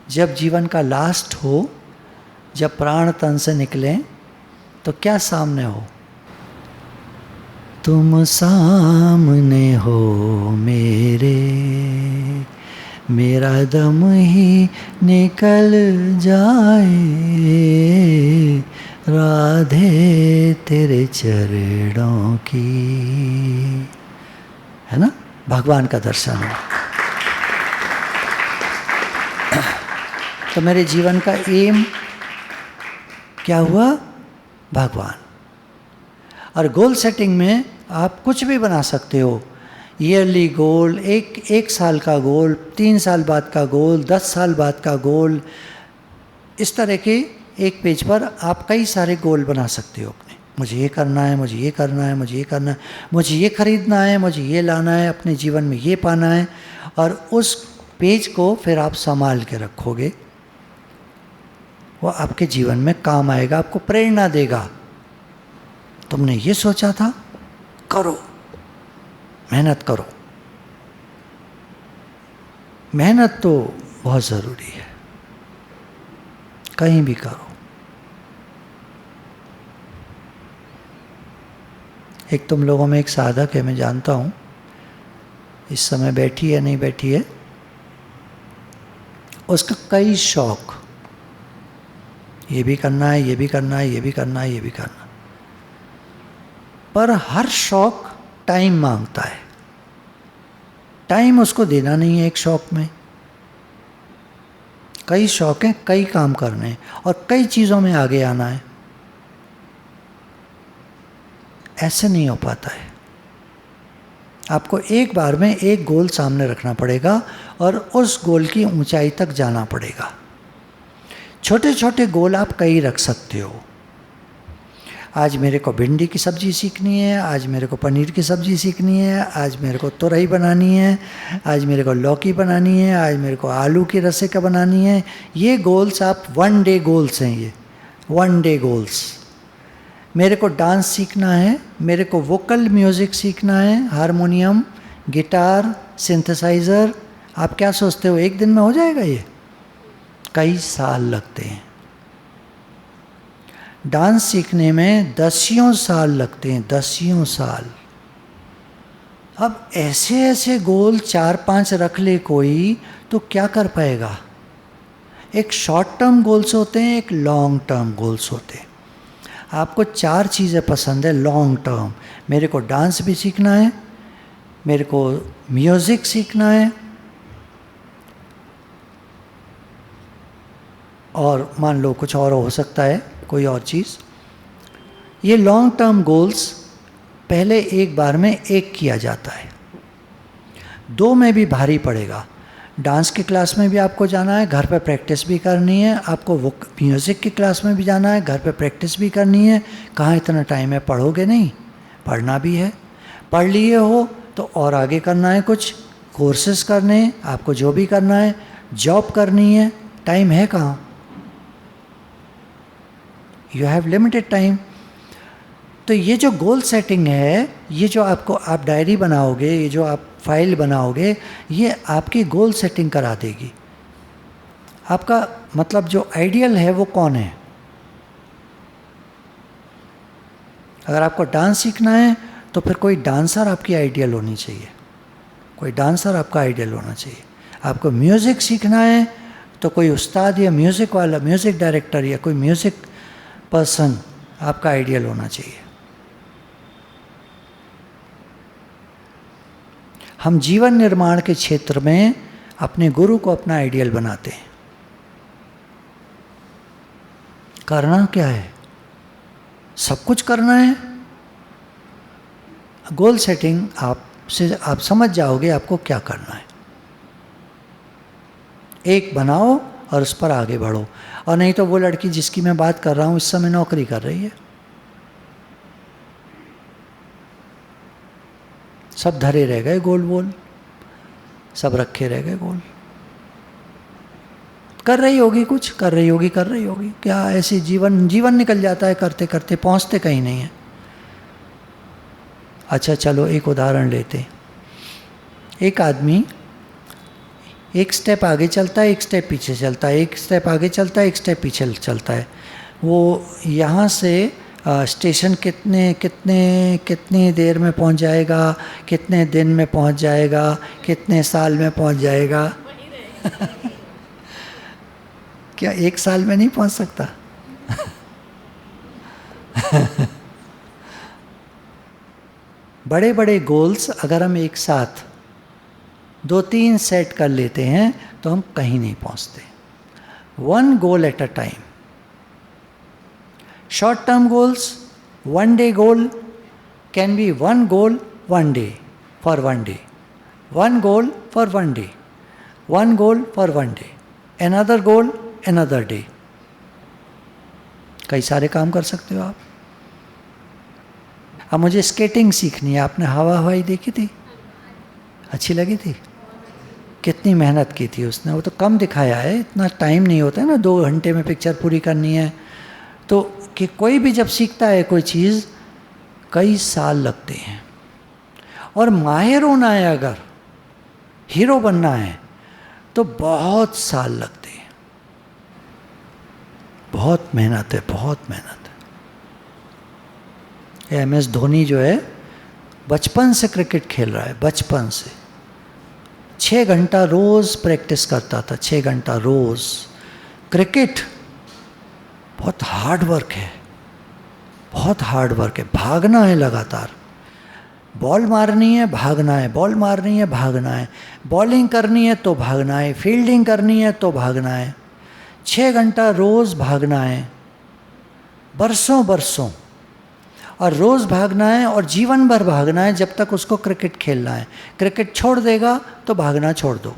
S1: जब जीवन का लास्ट हो, जब प्राण तन से निकलें, तो क्या सामने हो? तुम सामने हो मेरे, मेरा दम ही निकल जाए, राधे तेरे चरणों की, है ना, भगवान का दर्शन हो। तो मेरे जीवन का एम क्या हुआ? भगवान। और गोल सेटिंग में आप कुछ भी बना सकते हो, ईयरली गोल, एक साल का गोल, 3 साल बाद का गोल, 10 साल बाद का गोल, इस तरह के एक पेज पर आप कई सारे गोल बना सकते हो अपने। मुझे ये करना है, मुझे ये करना है, मुझे ये करना है, मुझे ये खरीदना है, मुझे ये लाना है, अपने जीवन में ये पाना है। और उस पेज को फिर आप संभाल के रखोगे, वो आपके जीवन में काम आएगा, आपको प्रेरणा देगा। तुमने ये सोचा था, करो, मेहनत करो। मेहनत तो बहुत ज़रूरी है, कहीं भी करो। एक तुम लोगों में एक साधक है, मैं जानता हूँ, इस समय बैठी है नहीं बैठी है, उसका कई शौक, ये भी करना है, ये भी करना है, ये भी करना है, ये भी करना, पर हर शौक टाइम मांगता है। टाइम उसको देना नहीं है एक शौक में। कई शौक हैं, कई काम करने हैं और कई चीज़ों में आगे आना है, ऐसे नहीं हो पाता है। आपको एक बार में एक गोल सामने रखना पड़ेगा और उस गोल की ऊंचाई तक जाना पड़ेगा। छोटे छोटे गोल आप कई रख सकते हो। आज मेरे को भिंडी की सब्ज़ी सीखनी है, आज मेरे को पनीर की सब्ज़ी सीखनी है, आज मेरे को तुरई बनानी है, आज मेरे को लौकी बनानी है, आज मेरे को आलू की रसे का बनानी है। ये गोल्स आप 1 डे गोल्स हैं, ये 1 डे गोल्स। मेरे को डांस सीखना है, मेरे को वोकल म्यूज़िक सीखना है, हारमोनियम, गिटार, सिंथेसाइज़र। आप क्या सोचते हो एक दिन में हो जाएगा ये? कई साल लगते हैं। डांस सीखने में 10 साल लगते हैं, 10 साल। अब ऐसे ऐसे गोल 4-5 रख ले कोई, तो क्या कर पाएगा? एक शॉर्ट टर्म गोल्स होते हैं, एक लॉन्ग टर्म गोल्स होते हैं। आपको 4 चीज़ें पसंद है लॉन्ग टर्म। मेरे को डांस भी सीखना है, मेरे को म्यूज़िक सीखना है, और मान लो कुछ और हो सकता है, कोई और चीज़। ये लॉन्ग टर्म गोल्स पहले एक बार में एक किया जाता है, 2 में भी भारी पड़ेगा। डांस की क्लास में भी आपको जाना है, घर पे प्रैक्टिस भी करनी है। आपको वो म्यूज़िक की क्लास में भी जाना है, घर पे प्रैक्टिस भी करनी है। कहाँ इतना टाइम है? पढ़ोगे नहीं, पढ़ना भी है। पढ़ लिए हो तो और आगे करना है, कुछ कोर्सेज करने हैं, आपको जो भी करना है, जॉब करनी है, टाइम है कहाँ? You have limited time. तो ये जो गोल सेटिंग है, ये जो आपको आप डायरी बनाओगे, ये जो आप फाइल बनाओगे, ये आपकी गोल सेटिंग करा देगी। आपका मतलब जो आइडियल है वो कौन है? अगर आपको डांस सीखना है तो फिर कोई डांसर आपकी आइडियल होनी चाहिए, कोई डांसर आपका आइडियल होना चाहिए। आपको म्यूज़िक सीखना है तो कोई उस्ताद या म्यूज़िक वाला, म्यूज़िक डायरेक्टर या कोई म्यूज़िक पर्सन आपका आइडियल होना चाहिए। हम जीवन निर्माण के क्षेत्र में अपने गुरु को अपना आइडियल बनाते हैं। करना क्या है? सब कुछ करना है। गोल सेटिंग आप समझ जाओगे आपको क्या करना है। एक बनाओ और उस पर आगे बढ़ो। और नहीं तो वो लड़की जिसकी मैं बात कर रहा हूँ इस समय नौकरी कर रही है, सब धरे रह गए गोल वोल, सब रखे रह गए गोल। कर रही होगी कुछ, कर रही होगी क्या, ऐसे जीवन निकल जाता है करते करते, पहुंचते कहीं नहीं है। अच्छा चलो एक उदाहरण लेते। एक आदमी एक स्टेप आगे चलता है, एक स्टेप पीछे चलता है, एक स्टेप आगे चलता है, एक स्टेप पीछे चलता है। वो यहाँ से स्टेशन कितनी देर में पहुँच जाएगा, कितने दिन में पहुँच जाएगा, कितने साल में पहुँच जाएगा? क्या 1 साल में नहीं पहुँच सकता? बड़े बड़े गोल्स अगर हम एक साथ 2-3 सेट कर लेते हैं तो हम कहीं नहीं पहुँचते। 1 goal at a time. Short term goals, 1 day goal can be 1 goal 1 day for 1 day. 1 goal for 1 day. 1 goal for 1 day. Another goal another day. कई सारे काम कर सकते हो आप। अब मुझे स्केटिंग सीखनी है। आपने हवा हवाई देखी थी? अच्छी लगी थी? कितनी मेहनत की थी उसने। वो तो कम दिखाया है, इतना टाइम नहीं होता है ना, 2 घंटे में पिक्चर पूरी करनी है। तो कि कोई भी जब सीखता है कोई चीज़ कई साल लगते हैं। और माहिर होना है, अगर हीरो बनना है तो बहुत साल लगते हैं। बहुत मेहनत है, बहुत मेहनत है। MS धोनी जो है बचपन से क्रिकेट खेल रहा है, बचपन से 6 घंटा रोज़ प्रैक्टिस करता था, 6 घंटा रोज़। क्रिकेट बहुत हार्ड वर्क है, बहुत हार्ड वर्क है। भागना है लगातार, बॉल मारनी है, भागना है, बॉल मारनी है, भागना है, बॉलिंग करनी है तो भागना है, फील्डिंग करनी है तो भागना है। 6 घंटा रोज़ भागना है, बरसों बरसों, और रोज़ भागना है और जीवन भर भागना है जब तक उसको क्रिकेट खेलना है। क्रिकेट छोड़ देगा तो भागना छोड़ दो,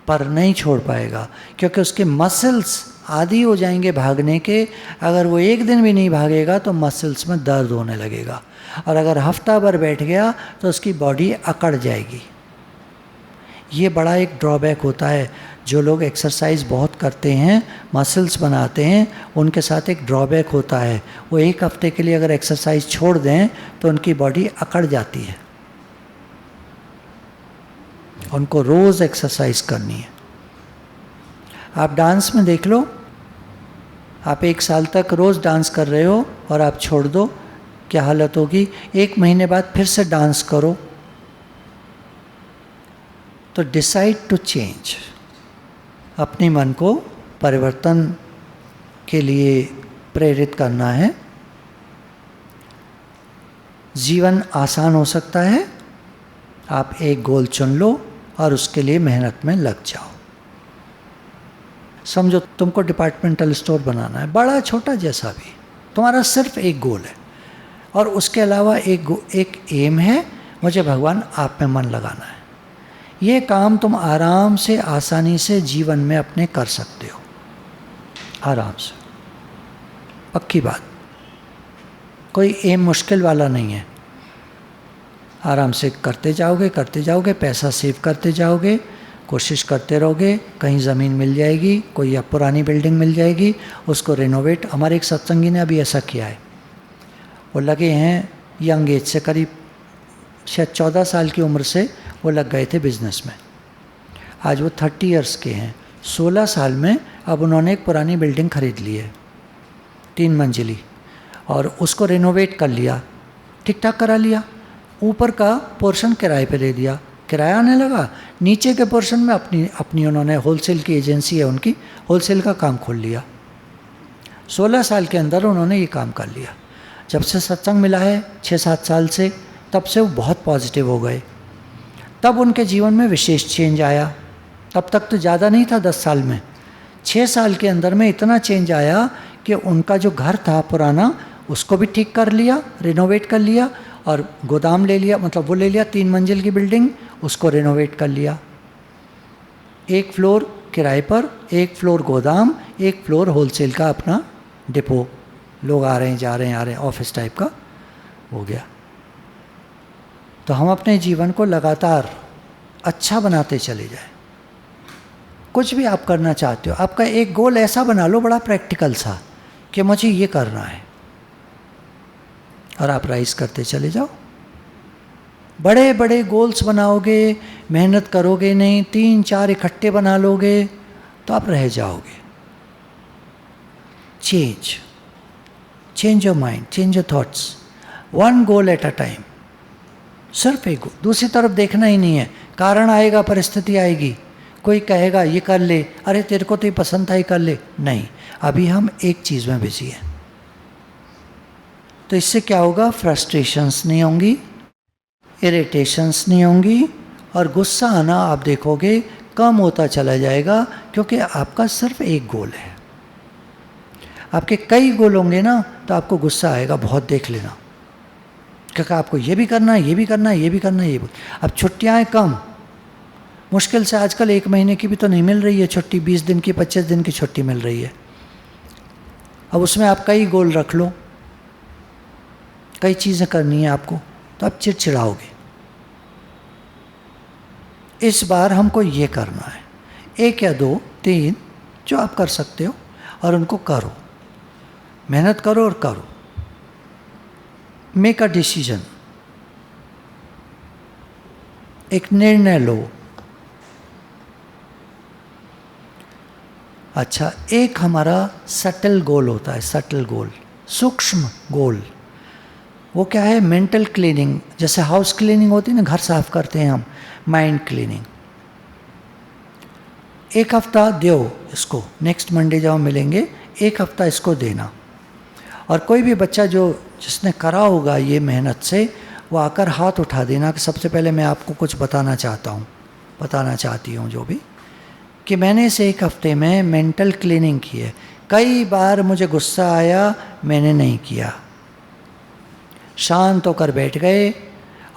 S1: पर नहीं छोड़ पाएगा क्योंकि उसके मसल्स आदी हो जाएंगे भागने के। अगर वो एक दिन भी नहीं भागेगा तो मसल्स में दर्द होने लगेगा, और अगर हफ्ता भर बैठ गया तो उसकी बॉडी अकड़ जाएगी। ये बड़ा एक ड्रॉबैक होता है। जो लोग एक्सरसाइज बहुत करते हैं, मसल्स बनाते हैं, उनके साथ एक ड्रॉबैक होता है। वो 1 हफ्ते के लिए अगर एक्सरसाइज छोड़ दें तो उनकी बॉडी अकड़ जाती है। उनको रोज़ एक्सरसाइज करनी है। आप डांस में देख लो, आप 1 साल तक रोज़ डांस कर रहे हो और आप छोड़ दो, क्या हालत होगी। 1 महीने बाद फिर से डांस करो। तो डिसाइड टू चेंज। अपने मन को परिवर्तन के लिए प्रेरित करना है। जीवन आसान हो सकता है। आप एक गोल चुन लो और उसके लिए मेहनत में लग जाओ। समझो तुमको डिपार्टमेंटल स्टोर बनाना है, बड़ा छोटा जैसा भी, तुम्हारा सिर्फ एक गोल है और उसके अलावा एक एम है, मुझे भगवान आप में मन लगाना है। ये काम तुम आराम से, आसानी से जीवन में अपने कर सकते हो, आराम से, पक्की बात। कोई एम मुश्किल वाला नहीं है। आराम से करते जाओगे, पैसा सेव करते जाओगे, कोशिश करते रहोगे, कहीं ज़मीन मिल जाएगी, कोई या पुरानी बिल्डिंग मिल जाएगी, उसको रिनोवेट। हमारे एक सत्संगी ने अभी ऐसा किया है। वो लगे हैं यंग एज से, करीब शायद 14 साल की उम्र से वो लग गए थे बिज़नेस में। आज वो 30 इयर्स के हैं। 16 साल में अब उन्होंने एक पुरानी बिल्डिंग खरीद ली है, 3 मंजिली, और उसको रिनोवेट कर लिया, ठीक ठाक करा लिया। ऊपर का पोर्शन किराए पे ले दिया, किराया आने लगा, नीचे के पोर्शन में अपनी उन्होंने होलसेल की एजेंसी है उनकी, होलसेल का काम खोल लिया। 16 साल के अंदर उन्होंने ये काम कर लिया। जब से सत्संग मिला है 6-7 साल से, तब से वो बहुत पॉजिटिव हो गए। तब उनके जीवन में विशेष चेंज आया। तब तक तो ज़्यादा नहीं था, 10 साल में, 6 साल के अंदर में इतना चेंज आया कि उनका जो घर था पुराना, उसको भी ठीक कर लिया, रिनोवेट कर लिया, और गोदाम ले लिया, मतलब वो ले लिया 3 मंजिल की बिल्डिंग, उसको रिनोवेट कर लिया। 1 फ्लोर किराए पर, 1 फ्लोर गोदाम, 1 फ्लोर होलसेल का अपना डिपो, लोग आ रहे हैं जा रहे हैं आ रहे हैं, ऑफिस टाइप का हो गया। तो हम अपने जीवन को लगातार अच्छा बनाते चले जाएं। कुछ भी आप करना चाहते हो, आपका एक गोल ऐसा बना लो बड़ा प्रैक्टिकल सा कि मुझे ये करना है, और आप राइज करते चले जाओ। बड़े बड़े गोल्स बनाओगे, मेहनत करोगे नहीं, 3-4 इकट्ठे बना लोगे तो आप रह जाओगे। Change your mind, change your thoughts, 1 goal at a time. सिर्फ एक गोल, दूसरी तरफ देखना ही नहीं है। कारण आएगा, परिस्थिति आएगी, कोई कहेगा ये कर ले, अरे तेरे को तो ये पसंद था ये कर ले, नहीं, अभी हम एक चीज़ में बिजी हैं। तो इससे क्या होगा, फ्रस्ट्रेशंस नहीं होंगी, इरिटेशंस नहीं होंगी, और गुस्सा आना आप देखोगे कम होता चला जाएगा, क्योंकि आपका सिर्फ एक गोल है। आपके कई गोल होंगे ना तो आपको गुस्सा आएगा बहुत, देख लेना, क्योंकि आपको ये भी करना है, ये भी करना है, ये भी करना है, ये भी। अब छुट्टियाँ हैं कम, मुश्किल से आजकल 1 महीने की भी तो नहीं मिल रही है छुट्टी, 20 दिन की 25 दिन की छुट्टी मिल रही है। अब उसमें आप कई गोल रख लो, कई चीज़ें करनी है आपको, तो आप चिड़चिड़ाओगे। इस बार हमको ये करना है, 1 या 2, 3 जो आप कर सकते हो, और उनको करो, मेहनत करो और करो। मेक अ डिसीजन, एक निर्णय लो। अच्छा, एक हमारा सटल गोल होता है, सटल गोल, सूक्ष्म गोल। वो क्या है, मेंटल क्लीनिंग। जैसे हाउस क्लीनिंग होती है ना, घर साफ करते हैं हम, माइंड क्लीनिंग। 1 हफ्ता दो इसको, नेक्स्ट मंडे जब हम मिलेंगे 1 हफ्ता इसको देना। और कोई भी बच्चा जिसने करा होगा ये मेहनत से, वो आकर हाथ उठा देना कि सबसे पहले मैं आपको कुछ बताना चाहती हूँ जो भी, कि मैंने इस 1 हफ्ते में मेंटल क्लीनिंग की है। कई बार मुझे गुस्सा आया, मैंने नहीं किया, शांत होकर बैठ गए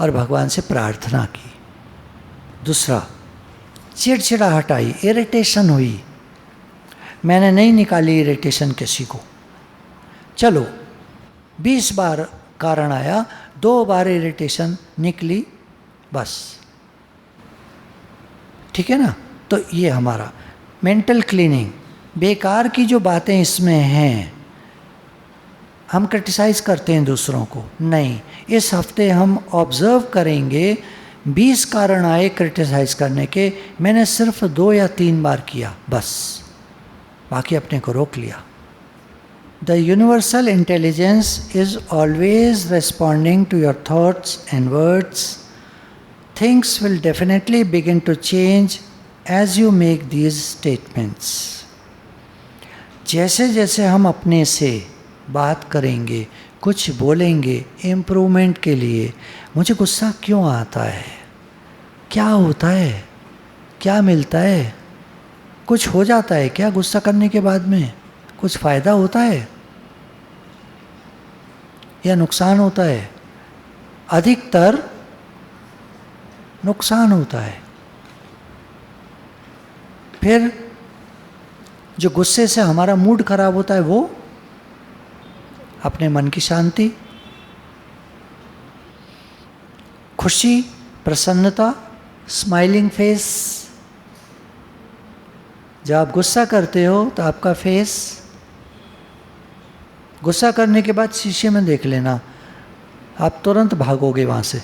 S1: और भगवान से प्रार्थना की। दूसरा, चिड़चिड़ाहट आई, इरिटेशन हुई, मैंने नहीं निकाली इरिटेशन किसी को। चलो 20 बार कारण आया, 2 बार इरिटेशन निकली, बस, ठीक है ना। तो ये हमारा मेंटल क्लीनिंग। बेकार की जो बातें इसमें हैं, हम क्रिटिसाइज़ करते हैं दूसरों को, नहीं, इस हफ्ते हम ऑब्ज़र्व करेंगे 20 कारण आए क्रिटिसाइज़ करने के, मैंने सिर्फ 2 या 3 बार किया, बस, बाकी अपने को रोक लिया। The universal intelligence is always responding to your thoughts and words. Things will definitely begin to change as you make these statements. जैसे जैसे हम अपने से बात करेंगे, कुछ बोलेंगे इम्प्रूवमेंट के लिए, मुझे गुस्सा क्यों आता है, क्या होता है, क्या मिलता है, कुछ हो जाता है क्या गुस्सा करने के बाद में, कुछ फ़ायदा होता है या नुकसान होता है? अधिकतर नुकसान होता है। फिर जो गुस्से से हमारा मूड खराब होता है, वो अपने मन की शांति, खुशी, प्रसन्नता, स्माइलिंग फेस। जब आप गुस्सा करते हो तो आपका फेस, गुस्सा करने के बाद शीशे में देख लेना, आप तुरंत भागोगे वहाँ से।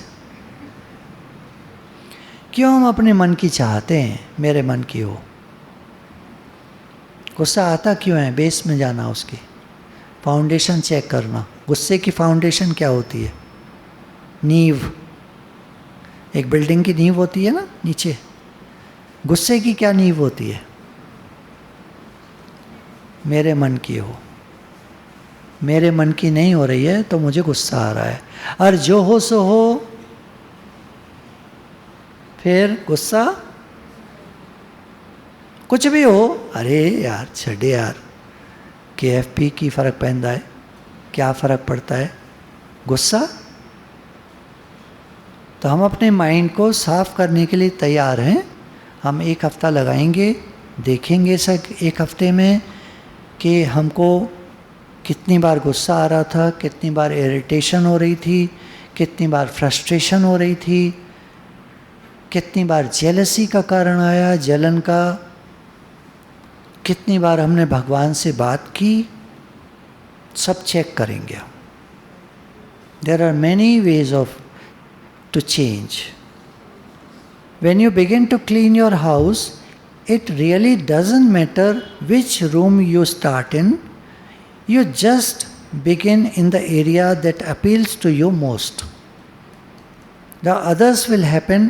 S1: क्यों हम अपने मन की चाहते हैं, मेरे मन की हो। गुस्सा आता क्यों है, बेस में जाना, उसकी फाउंडेशन चेक करना। गुस्से की फाउंडेशन क्या होती है, नींव, एक बिल्डिंग की नींव होती है ना नीचे, गुस्से की क्या नींव होती है? मेरे मन की हो। मेरे मन की नहीं हो रही है तो मुझे गुस्सा आ रहा है, और जो हो सो हो, फिर गुस्सा कुछ भी हो, अरे यार छड़े यार, KFP की फ़र्क पैंदा है, क्या फ़र्क पड़ता है, गुस्सा। तो हम अपने माइंड को साफ करने के लिए तैयार हैं। हम 1 हफ़्ता लगाएंगे, देखेंगे सर 1 हफ़्ते में कि हमको कितनी बार गुस्सा आ रहा था, कितनी बार इरिटेशन हो रही थी, कितनी बार फ्रस्ट्रेशन हो रही थी, कितनी बार जेलसी का कारण आया, जलन का, कितनी बार हमने भगवान से बात की, सब चेक करेंगे। There are many ways of to change. When you begin to clean your house, it really doesn't matter which room you start in, you just begin in the area that appeals to you most. The others will happen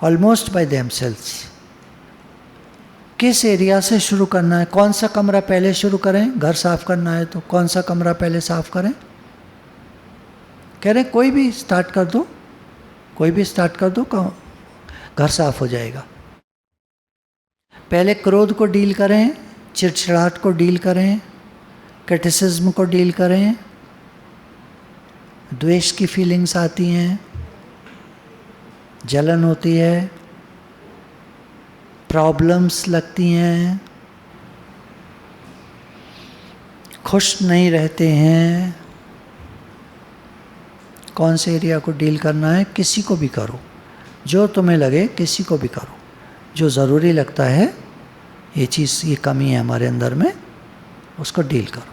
S1: almost by themselves. किस area से शुरू करना है, कौन सा कमरा पहले शुरू करें? घर साफ करना है तो कौन सा कमरा पहले साफ करें? कह रहे कोई भी स्टार्ट कर दो, कोई भी स्टार्ट कर दो, घर साफ हो जाएगा। पहले क्रोध को डील करें, चिड़चिड़ाहट को डील करें, क्रिटिसिज्म को डील करें, द्वेष की फीलिंग्स आती हैं, जलन होती है, प्रॉब्लम्स लगती हैं, खुश नहीं रहते हैं। कौन से एरिया को डील करना है? किसी को भी करो, जो तुम्हें लगे किसी को भी करो, जो ज़रूरी लगता है ये चीज़, ये कमी है हमारे अंदर में, उसको डील करो।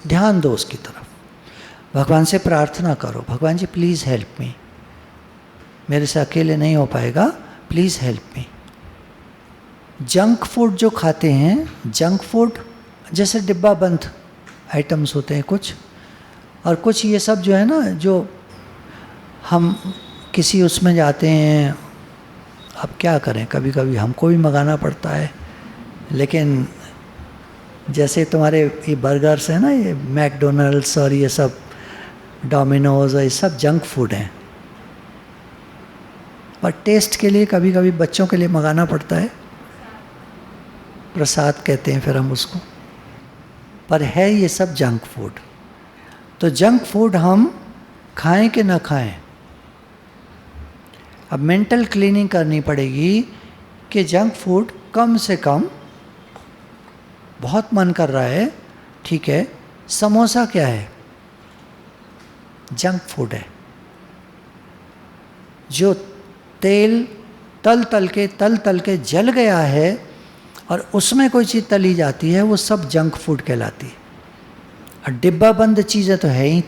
S1: ध्यान दो उसकी तरफ, भगवान से प्रार्थना करो, भगवान जी प्लीज़ हेल्प मी, मेरे से अकेले नहीं हो पाएगा, please help me. Junk food जो खाते हैं, जंक फूड जैसे डिब्बा बंद आइटम्स होते हैं कुछ, और कुछ ये सब जो है ना, जो हम किसी उसमें जाते हैं, अब क्या करें, कभी कभी हमको भी मंगाना पड़ता है, लेकिन जैसे तुम्हारे ये बर्गर्स हैं ना, ये मैकडोनल्ड्स और ये सब डोमिनोज और ये सब जंक फूड हैं, और टेस्ट के लिए कभी कभी बच्चों के लिए मंगाना पड़ता है, प्रसाद कहते हैं फिर हम उसको, पर है ये सब जंक फूड। तो जंक फूड हम खाएं कि ना खाएं, अब मेंटल क्लीनिंग करनी पड़ेगी कि जंक फूड कम से कम, बहुत मन कर रहा है, ठीक है, समोसा क्या है? जंक फूड है। जो तेल तल तल के जल गया है और उसमें कोई चीज़ तली जाती है, वो सब जंक फूड कहलाती है। और डिब्बा बंद चीज़ें तो है ही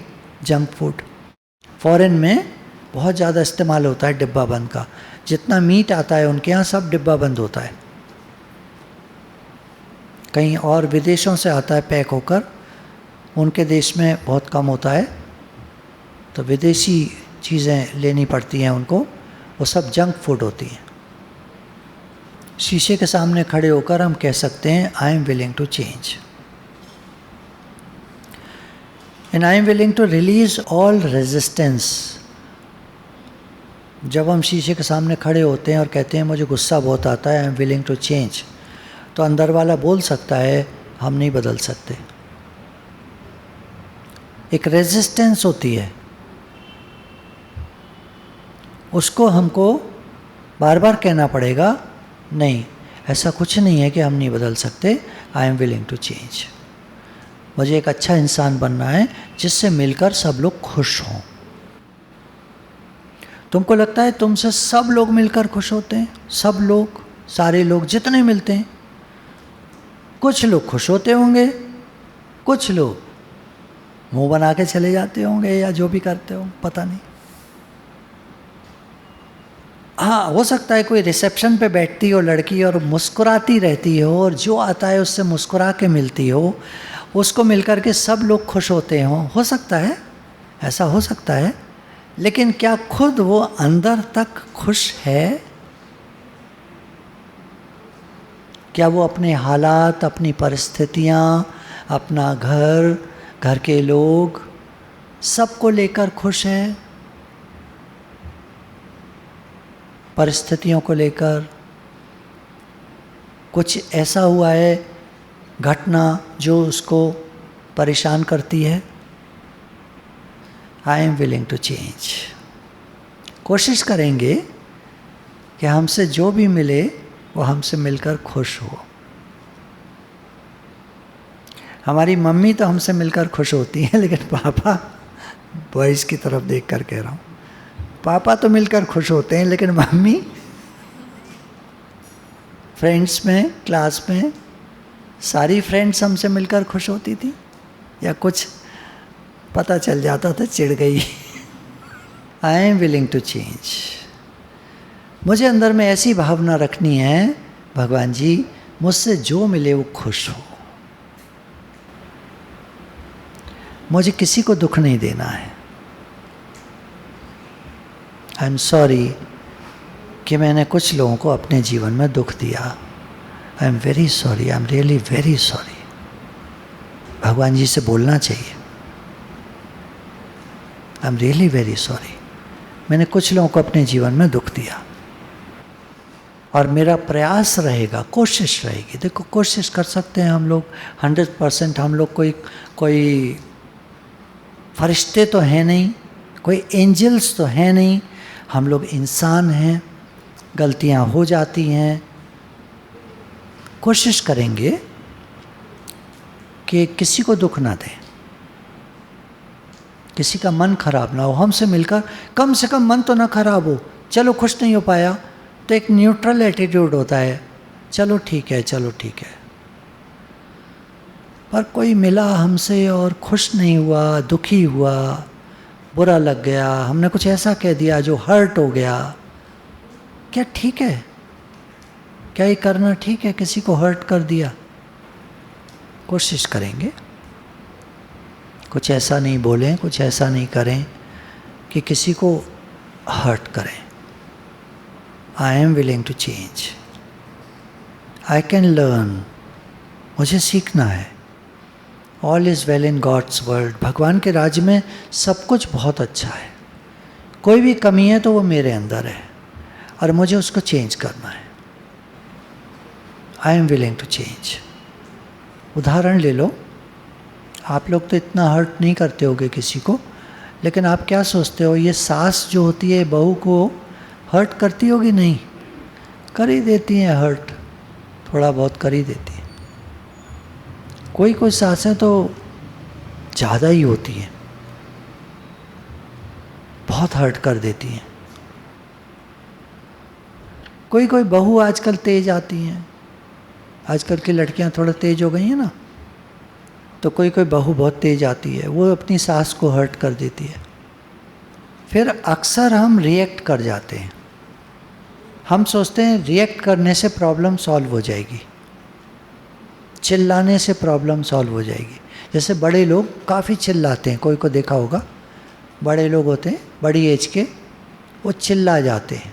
S1: जंक फूड। फॉरेन में बहुत ज़्यादा इस्तेमाल होता है डिब्बा बंद का, जितना मीट आता है उनके यहाँ सब डिब्बा बंद होता है। कहीं और विदेशों से आता है पैक होकर, उनके देश में बहुत कम होता है, तो विदेशी चीज़ें लेनी पड़ती हैं उनको, वो सब जंक फूड होती हैं। शीशे के सामने खड़े होकर हम कह सकते हैं I am willing to change, and I am willing to release all resistance. जब हम शीशे के सामने खड़े होते हैं और कहते हैं मुझे गुस्सा बहुत आता है, I am willing to change, तो अंदर वाला बोल सकता है हम नहीं बदल सकते। एक रेजिस्टेंस होती है, उसको हमको बार बार कहना पड़ेगा, नहीं ऐसा कुछ नहीं है कि हम नहीं बदल सकते, I am willing to change. मुझे एक अच्छा इंसान बनना है जिससे मिलकर सब लोग खुश हों। तुमको लगता है तुमसे सब लोग मिलकर खुश होते हैं? सब लोग, सारे लोग जितने मिलते हैं, कुछ लोग खुश होते होंगे, कुछ लोग मुंह बना के चले जाते होंगे या जो भी करते हो, पता नहीं। हाँ, हो सकता है कोई रिसेप्शन पे बैठती हो लड़की और मुस्कुराती रहती हो, और जो आता है उससे मुस्कुरा के मिलती हो, उसको मिलकर के सब लोग खुश होते हों, हो सकता है, ऐसा हो सकता है। लेकिन क्या खुद वो अंदर तक खुश है? क्या वो अपने हालात, अपनी परिस्थितियाँ, अपना घर, घर के लोग, सबको लेकर खुश है? परिस्थितियों को लेकर कुछ ऐसा हुआ है घटना जो उसको परेशान करती है? I am willing to change. कोशिश करेंगे कि हमसे जो भी मिले वो हमसे मिलकर खुश हो। हमारी मम्मी तो हमसे मिलकर खुश होती हैं, लेकिन पापा, बॉयज़ की तरफ देख कर कह रहा हूँ, पापा तो मिलकर खुश होते हैं, लेकिन मम्मी, फ्रेंड्स में, क्लास में सारी फ्रेंड्स हमसे मिलकर खुश होती थी, या कुछ पता चल जाता था चिढ़ गई। I am willing to change. मुझे अंदर में ऐसी भावना रखनी है, भगवान जी मुझसे जो मिले वो खुश हो, मुझे किसी को दुख नहीं देना है। आई एम सॉरी कि मैंने कुछ लोगों को अपने जीवन में दुख दिया। I am very sorry, I am really very sorry. भगवान जी से बोलना चाहिए, I am really very sorry, मैंने कुछ लोगों को अपने जीवन में दुख दिया। और मेरा प्रयास रहेगा, कोशिश रहेगी। देखो, कोशिश कर सकते हैं हम लोग 100%। हम लोग कोई फरिश्ते तो हैं नहीं, कोई एंजल्स तो हैं नहीं, हम लोग इंसान हैं, गलतियां हो जाती हैं। कोशिश करेंगे कि किसी को दुख ना दें, किसी का मन खराब ना हो। हमसे मिलकर कम से कम मन तो ना खराब हो। चलो खुश नहीं हो पाया तो एक न्यूट्रल एटीट्यूड होता है, चलो ठीक है, चलो ठीक है। पर कोई मिला हमसे और खुश नहीं हुआ, दुखी हुआ, बुरा लग गया, हमने कुछ ऐसा कह दिया जो हर्ट हो गया, क्या ठीक है? क्या ये करना ठीक है? किसी को हर्ट कर दिया? कोशिश करेंगे कुछ ऐसा नहीं बोलें, कुछ ऐसा नहीं करें कि किसी को हर्ट करें। I am willing to change, I can learn, मुझे सीखना है। All is well in God's world, भगवान के राज्य में सब कुछ बहुत अच्छा है। कोई भी कमी है तो वो मेरे अंदर है और मुझे उसको चेंज करना है। I am willing to change. उदाहरण ले लो, आप लोग तो इतना हर्ट नहीं करते होगे किसी को, लेकिन आप क्या सोचते हो, ये सास जो होती है बहू को हर्ट करती होगी? नहीं, कर ही देती हैं हर्ट, थोड़ा बहुत कर ही देती हैं। कोई सासें तो ज़्यादा ही होती हैं, बहुत हर्ट कर देती हैं। कोई बहू आजकल तेज आती हैं, आजकल की लड़कियां थोड़ा तेज हो गई हैं ना, तो कोई बहू बहुत तेज आती है, वो अपनी सास को हर्ट कर देती है। फिर अक्सर हम रिएक्ट कर जाते हैं। हम सोचते हैं रिएक्ट करने से प्रॉब्लम सॉल्व हो जाएगी, चिल्लाने से प्रॉब्लम सॉल्व हो जाएगी। जैसे बड़े लोग काफ़ी चिल्लाते हैं, कोई को देखा होगा, बड़े लोग होते हैं बड़ी एज के, वो चिल्ला जाते हैं,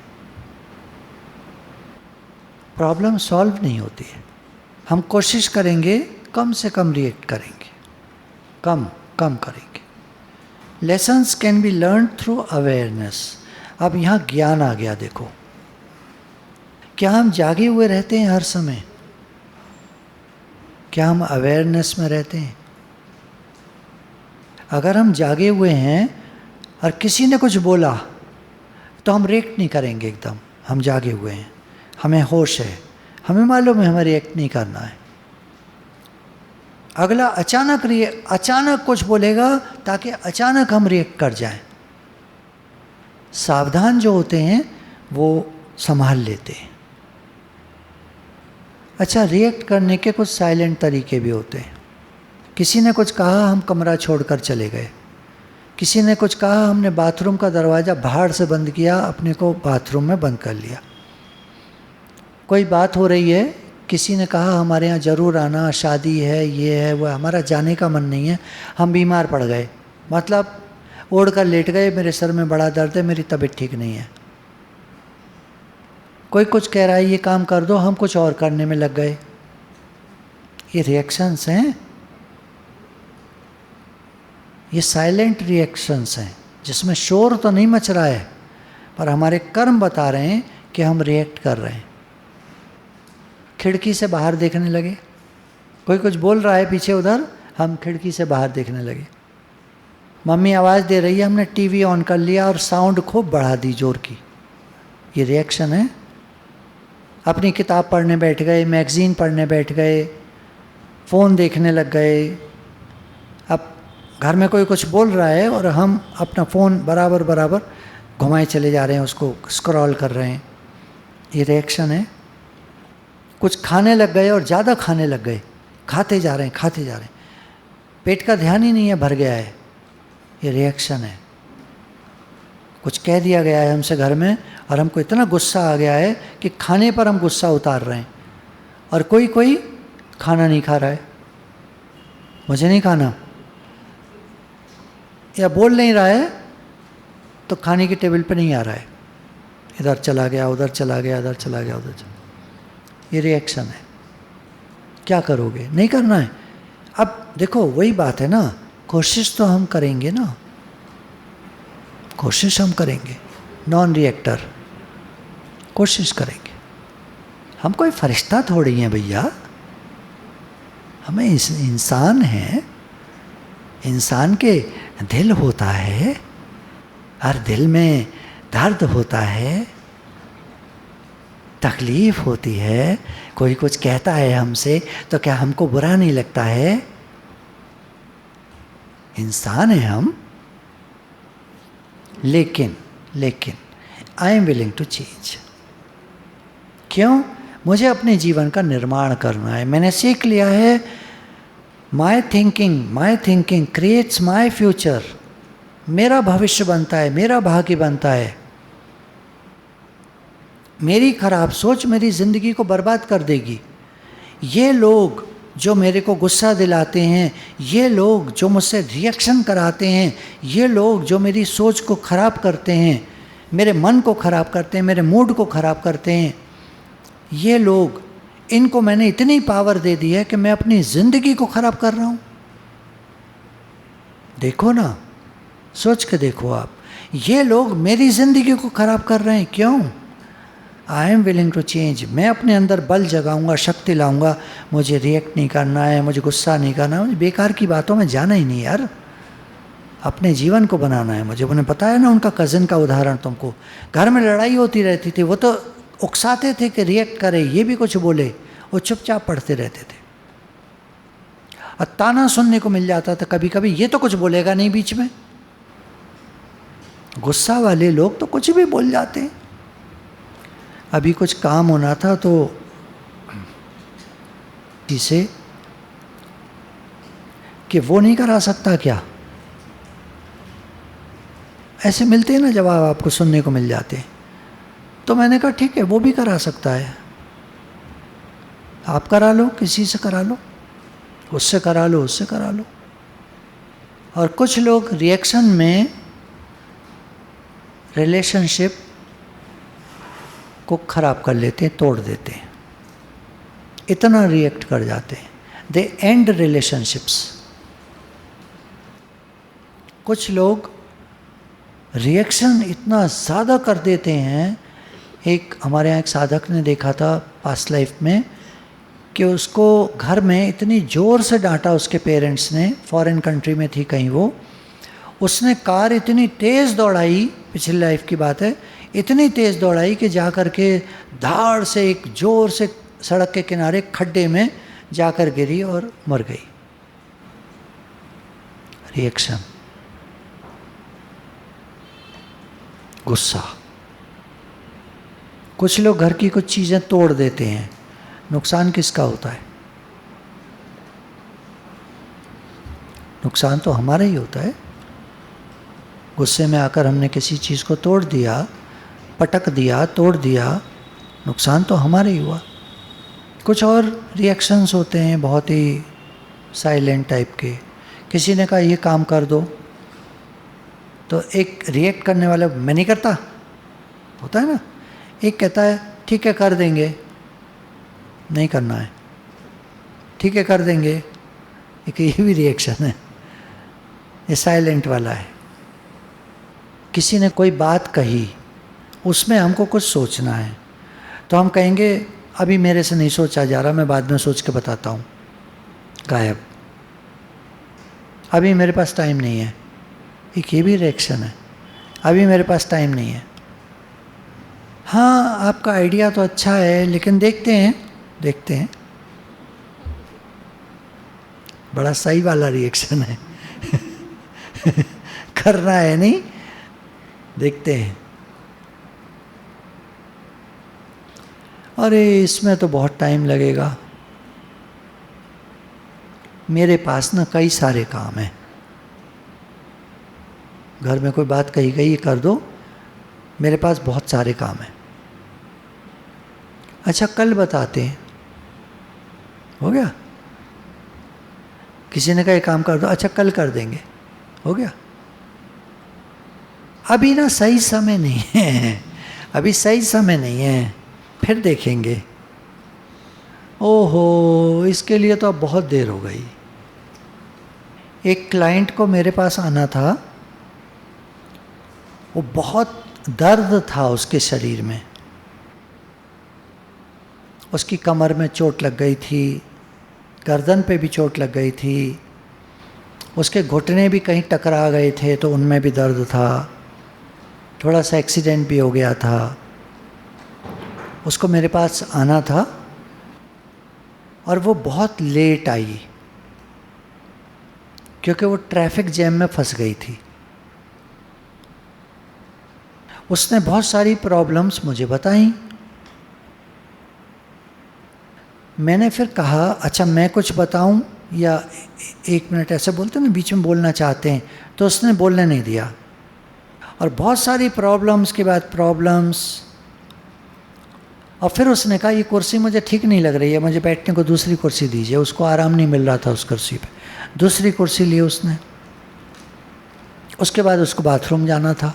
S1: प्रॉब्लम सॉल्व नहीं होती है। हम कोशिश करेंगे कम से कम रिएक्ट करेंगे, कम करेंगे। Lessons can be learn through awareness. अब यहाँ ज्ञान आ गया। देखो, क्या हम जागे हुए रहते हैं हर समय? क्या हम अवेयरनेस में रहते हैं? अगर हम जागे हुए हैं और किसी ने कुछ बोला तो हम रिएक्ट नहीं करेंगे एकदम। हम जागे हुए हैं, हमें होश है, हमें मालूम है हमें रिएक्ट नहीं करना है। अगला अचानक कुछ बोलेगा ताकि अचानक हम रिएक्ट कर जाएं। सावधान जो होते हैं वो संभाल लेते हैं। अच्छा, रिएक्ट करने के कुछ साइलेंट तरीके भी होते हैं। किसी ने कुछ कहा, हम कमरा छोड़कर चले गए। किसी ने कुछ कहा, हमने बाथरूम का दरवाज़ा बाहर से बंद किया, अपने को बाथरूम में बंद कर लिया। कोई बात हो रही है, किसी ने कहा हमारे यहाँ ज़रूर आना, शादी है, ये है, वो, हमारा जाने का मन नहीं है, हम बीमार पड़ गए। मतलब ओढ़ कर लेट गए, मेरे सर में बड़ा दर्द है, मेरी तबीयत ठीक नहीं है। कोई कुछ कह रहा है ये काम कर दो, हम कुछ और करने में लग गए। ये रिएक्शंस हैं, ये साइलेंट रिएक्शंस हैं, जिसमें शोर तो नहीं मच रहा है, पर हमारे कर्म बता रहे हैं कि हम रिएक्ट कर रहे हैं। खिड़की से बाहर देखने लगे, कोई कुछ बोल रहा है पीछे उधर, हम खिड़की से बाहर देखने लगे। मम्मी आवाज़ दे रही है, हमने टीवी ऑन कर लिया और साउंड खूब बढ़ा दी जोर की। ये रिएक्शन है। अपनी किताब पढ़ने बैठ गए, मैगज़ीन पढ़ने बैठ गए, फ़ोन देखने लग गए। अब घर में कोई कुछ बोल रहा है और हम अपना फ़ोन बराबर बराबर घुमाए चले जा रहे हैं, उसको स्क्रॉल कर रहे हैं। ये रिएक्शन है। कुछ खाने लग गए और ज़्यादा खाने लग गए, खाते जा रहे हैं, खाते जा रहे हैं, पेट का ध्यान ही नहीं है, भर गया है। ये रिएक्शन है। कुछ कह दिया गया है हमसे घर में और हमको इतना गुस्सा आ गया है कि खाने पर हम गुस्सा उतार रहे हैं, और कोई कोई खाना नहीं खा रहा है, मुझे नहीं खाना, या बोल नहीं रहा है तो खाने की टेबल पे नहीं आ रहा है, इधर चला गया, उधर चला गया, इधर चला गया, उधर चला। ये रिएक्शन है। क्या करोगे? नहीं करना है। अब देखो वही बात है ना, कोशिश तो हम करेंगे ना, कोशिश हम करेंगे, नॉन रिएक्टर, कोशिश करेंगे। हम कोई फरिश्ता थोड़ी हैं भैया, हमें इंसान हैं, इंसान के दिल होता है, हर दिल में दर्द होता है, तकलीफ होती है, कोई कुछ कहता है हमसे तो क्या हमको बुरा नहीं लगता है? इंसान है हम। लेकिन I am willing to change. क्यों? मुझे अपने जीवन का निर्माण करना है। मैंने सीख लिया है, my thinking creates my future. मेरा भविष्य बनता है, मेरा भाग्य बनता है। मेरी खराब सोच मेरी ज़िंदगी को बर्बाद कर देगी। ये लोग जो मेरे को गुस्सा दिलाते हैं, ये लोग जो मुझसे रिएक्शन कराते हैं, ये लोग जो मेरी सोच को ख़राब करते हैं, मेरे मन को ख़राब करते हैं, मेरे मूड को ख़राब करते हैं, ये लोग, इनको मैंने इतनी पावर दे दी है कि मैं अपनी ज़िंदगी को ख़राब कर रहा हूँ। देखो ना, सोच के देखो आप, ये लोग मेरी ज़िंदगी को ख़राब कर रहे हैं। क्यों? I am willing to change. मैं अपने अंदर बल जगाऊंगा, शक्ति लाऊंगा। मुझे रिएक्ट नहीं करना है, मुझे गुस्सा नहीं करना है, मुझे बेकार की बातों में जाना ही नहीं यार। अपने जीवन को बनाना है मुझे। उन्हें बताया ना उनका कज़न का उदाहरण तुमको, घर में लड़ाई होती रहती थी, वो तो उकसाते थे कि रिएक्ट करे, ये भी कुछ बोले, वो चुपचाप पढ़ते रहते थे। और ताना सुनने को मिल जाता था कभी कभी, ये तो कुछ बोलेगा नहीं बीच में। गुस्सा वाले लोग तो कुछ भी बोल जाते हैं। अभी कुछ काम होना था तो जिसे कि वो नहीं करा सकता क्या, ऐसे मिलते हैं ना जवाब, आपको सुनने को मिल जाते हैं। तो मैंने कहा ठीक है, वो भी करा सकता है, आप करा लो, किसी से करा लो, उससे करा लो, उससे करा लो। और कुछ लोग रिएक्शन में रिलेशनशिप को ख़राब कर लेते हैं, तोड़ देते हैं, इतना रिएक्ट कर जाते हैं, दे एंड रिलेशनशिप्स। कुछ लोग रिएक्शन इतना ज़्यादा कर देते हैं। एक हमारे यहाँ एक साधक ने देखा था पास्ट लाइफ में कि उसको घर में इतनी ज़ोर से डांटा उसके पेरेंट्स ने, फॉरेन कंट्री में थी कहीं वो, उसने कार इतनी तेज़ दौड़ाई, पिछली लाइफ की बात है, इतनी तेज़ दौड़ाई कि जा कर के धाड़ से एक ज़ोर से सड़क के किनारे खड्डे में जाकर गिरी और मर गई। रिएक्शन, गुस्सा। कुछ लोग घर की कुछ चीज़ें तोड़ देते हैं, नुकसान किसका होता है? नुकसान तो हमारा ही होता है। गुस्से में आकर हमने किसी चीज़ को तोड़ दिया, पटक दिया, तोड़ दिया, नुकसान तो हमारा ही हुआ। कुछ और रिएक्शंस होते हैं बहुत ही साइलेंट टाइप के। किसी ने कहा ये काम कर दो तो एक रिएक्ट करने वाला मैं नहीं करता, होता है ना, एक कहता है ठीक है कर देंगे, नहीं करना है, ठीक है कर देंगे, एक ये भी रिएक्शन है, ये साइलेंट वाला है। किसी ने कोई बात कही, उसमें हमको कुछ सोचना है, तो हम कहेंगे अभी मेरे से नहीं सोचा जा रहा, मैं बाद में सोच के बताता हूँ, गायब, अभी मेरे पास टाइम नहीं है, एक ये भी रिएक्शन है, अभी मेरे पास टाइम नहीं है। हाँ आपका आइडिया तो अच्छा है लेकिन देखते हैं, बड़ा सही वाला रिएक्शन है करना है नहीं, देखते हैं। अरे इसमें तो बहुत टाइम लगेगा, मेरे पास ना कई सारे काम हैं, घर में कोई बात कही गई कर दो, मेरे पास बहुत सारे काम हैं। अच्छा कल बताते हैं, हो गया। किसी ने कहा काम कर दो, अच्छा कल कर देंगे, हो गया। अभी ना सही समय नहीं है, अभी सही समय नहीं है, फिर देखेंगे। ओहो इसके लिए तो अब बहुत देर हो गई। एक क्लाइंट को मेरे पास आना था, वो बहुत दर्द था उसके शरीर में, उसकी कमर में चोट लग गई थी, गर्दन पे भी चोट लग गई थी, उसके घुटने भी कहीं टकरा गए थे तो उनमें भी दर्द था, थोड़ा सा एक्सीडेंट भी हो गया था। उसको मेरे पास आना था और वो बहुत लेट आई क्योंकि वो ट्रैफिक जैम में फंस गई थी। उसने बहुत सारी प्रॉब्लम्स मुझे बताई। मैंने फिर कहा अच्छा मैं कुछ बताऊं या 1 मिनट, ऐसे बोलते हैं ना बीच में बोलना चाहते हैं, तो उसने बोलने नहीं दिया। और बहुत सारी प्रॉब्लम्स के बाद प्रॉब्लम्स, और फिर उसने कहा ये कुर्सी मुझे ठीक नहीं लग रही है, मुझे बैठने को दूसरी कुर्सी दीजिए। उसको आराम नहीं मिल रहा था उस कुर्सी पे, दूसरी कुर्सी ली उसने। उसके बाद उसको बाथरूम जाना था।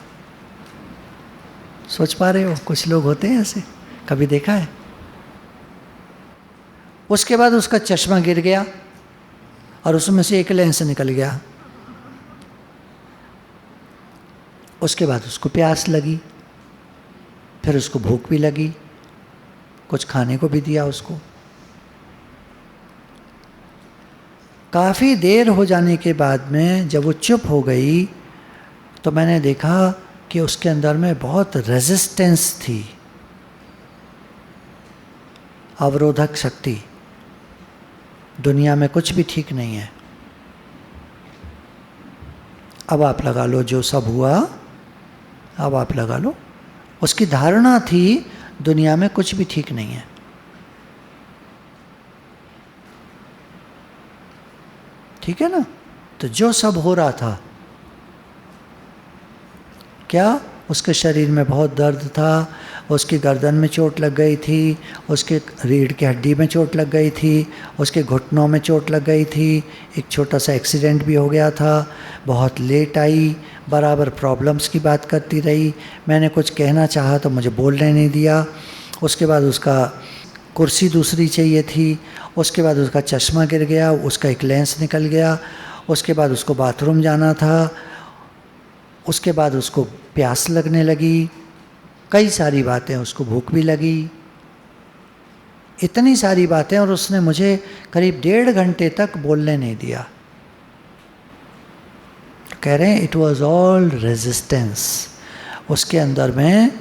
S1: सोच पा रहे हो कुछ लोग होते हैं ऐसे, कभी देखा है? उसके बाद उसका चश्मा गिर गया और उसमें से एक लेंस निकल गया। उसके बाद उसको प्यास लगी, फिर उसको भूख भी लगी, कुछ खाने को भी दिया उसको। काफ़ी देर हो जाने के बाद में जब वो चुप हो गई तो मैंने देखा कि उसके अंदर में बहुत रेजिस्टेंस थी, अवरोधक शक्ति। दुनिया में कुछ भी ठीक नहीं है। अब आप लगा लो जो सब हुआ, अब आप लगा लो। उसकी धारणा थी दुनिया में कुछ भी ठीक नहीं है। ठीक है ना? तो जो सब हो रहा था, क्या उसके शरीर में बहुत दर्द था, उसकी गर्दन में चोट लग गई थी, उसके रीढ़ की हड्डी में चोट लग गई थी, उसके घुटनों में चोट लग गई थी, एक छोटा सा एक्सीडेंट भी हो गया था, बहुत लेट आई, बराबर प्रॉब्लम्स की बात करती रही। मैंने कुछ कहना चाहा तो मुझे बोलने नहीं दिया। उसके बाद उसका कुर्सी दूसरी चाहिए थी, उसके बाद उसका चश्मा गिर गया, उसका एक लेंस निकल गया, उसके बाद उसको बाथरूम जाना था, उसके बाद उसको प्यास लगने लगी, कई सारी बातें, उसको भूख भी लगी, इतनी सारी बातें। और उसने मुझे करीब 1.5 घंटे तक बोलने नहीं दिया। कह रहे हैं इट वॉज ऑल रेजिस्टेंस। उसके अंदर में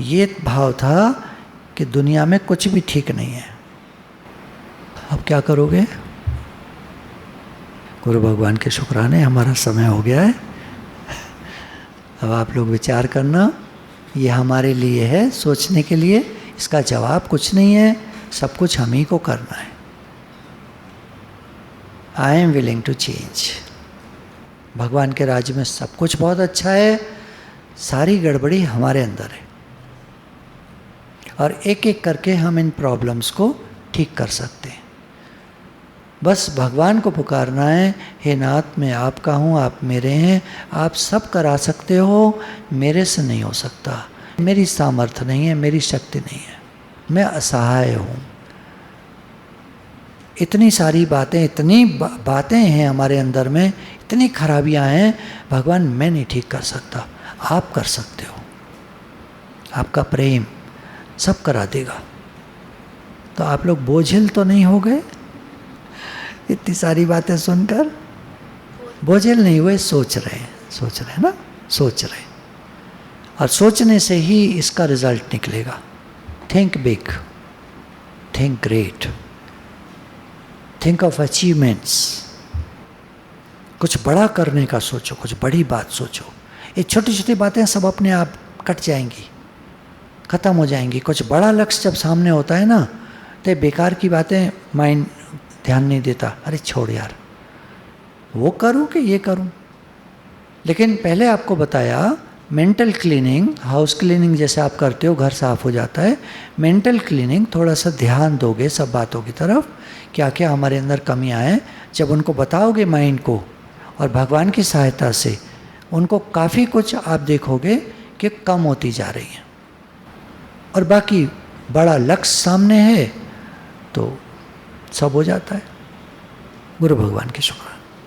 S1: ये भाव था कि दुनिया में कुछ भी ठीक नहीं है। अब क्या करोगे? गुरु भगवान के शुक्राने हमारा समय हो गया है। अब आप लोग विचार करना, ये हमारे लिए है सोचने के लिए। इसका जवाब कुछ नहीं है, सब कुछ हम ही को करना है। I am willing to change. भगवान के राज्य में सब कुछ बहुत अच्छा है, सारी गड़बड़ी हमारे अंदर है, और एक एक करके हम इन प्रॉब्लम्स को ठीक कर सकते हैं। बस भगवान को पुकारना है, हे नाथ मैं आपका हूँ, आप मेरे हैं, आप सब करा सकते हो, मेरे से नहीं हो सकता, मेरी सामर्थ्य नहीं है, मेरी शक्ति नहीं है, मैं असहाय हूँ। इतनी सारी बातें, इतनी बातें हैं हमारे अंदर में, इतनी खराबियाँ हैं, भगवान मैं नहीं ठीक कर सकता, आप कर सकते हो, आपका प्रेम सब करा देगा। तो आप लोग बोझिल तो नहीं हो गए इतनी सारी बातें सुनकर? बोझिल नहीं हुए, सोच रहे हैं ना, सोच रहे, और सोचने से ही इसका रिजल्ट निकलेगा। Think big, think great, think of achievements, कुछ बड़ा करने का सोचो, कुछ बड़ी बात सोचो। ये छोटी छोटी बातें सब अपने आप कट जाएंगी, खत्म हो जाएंगी। कुछ बड़ा लक्ष्य जब सामने होता है ना, तो बेकार की बातें माइंड ध्यान नहीं देता, अरे छोड़ यार, वो करूं कि ये करूं। लेकिन पहले आपको बताया मेंटल क्लीनिंग, हाउस क्लीनिंग जैसे आप करते हो, घर साफ हो जाता है, मेंटल क्लीनिंग थोड़ा सा ध्यान दोगे सब बातों की तरफ, क्या क्या हमारे अंदर कमियां हैं, जब उनको बताओगे माइंड को और भगवान की सहायता से, उनको काफ़ी कुछ आप देखोगे कि कम होती जा रही हैं। और बाकी बड़ा लक्ष्य सामने है तो सब हो जाता है। गुरु भगवान की शुक्र।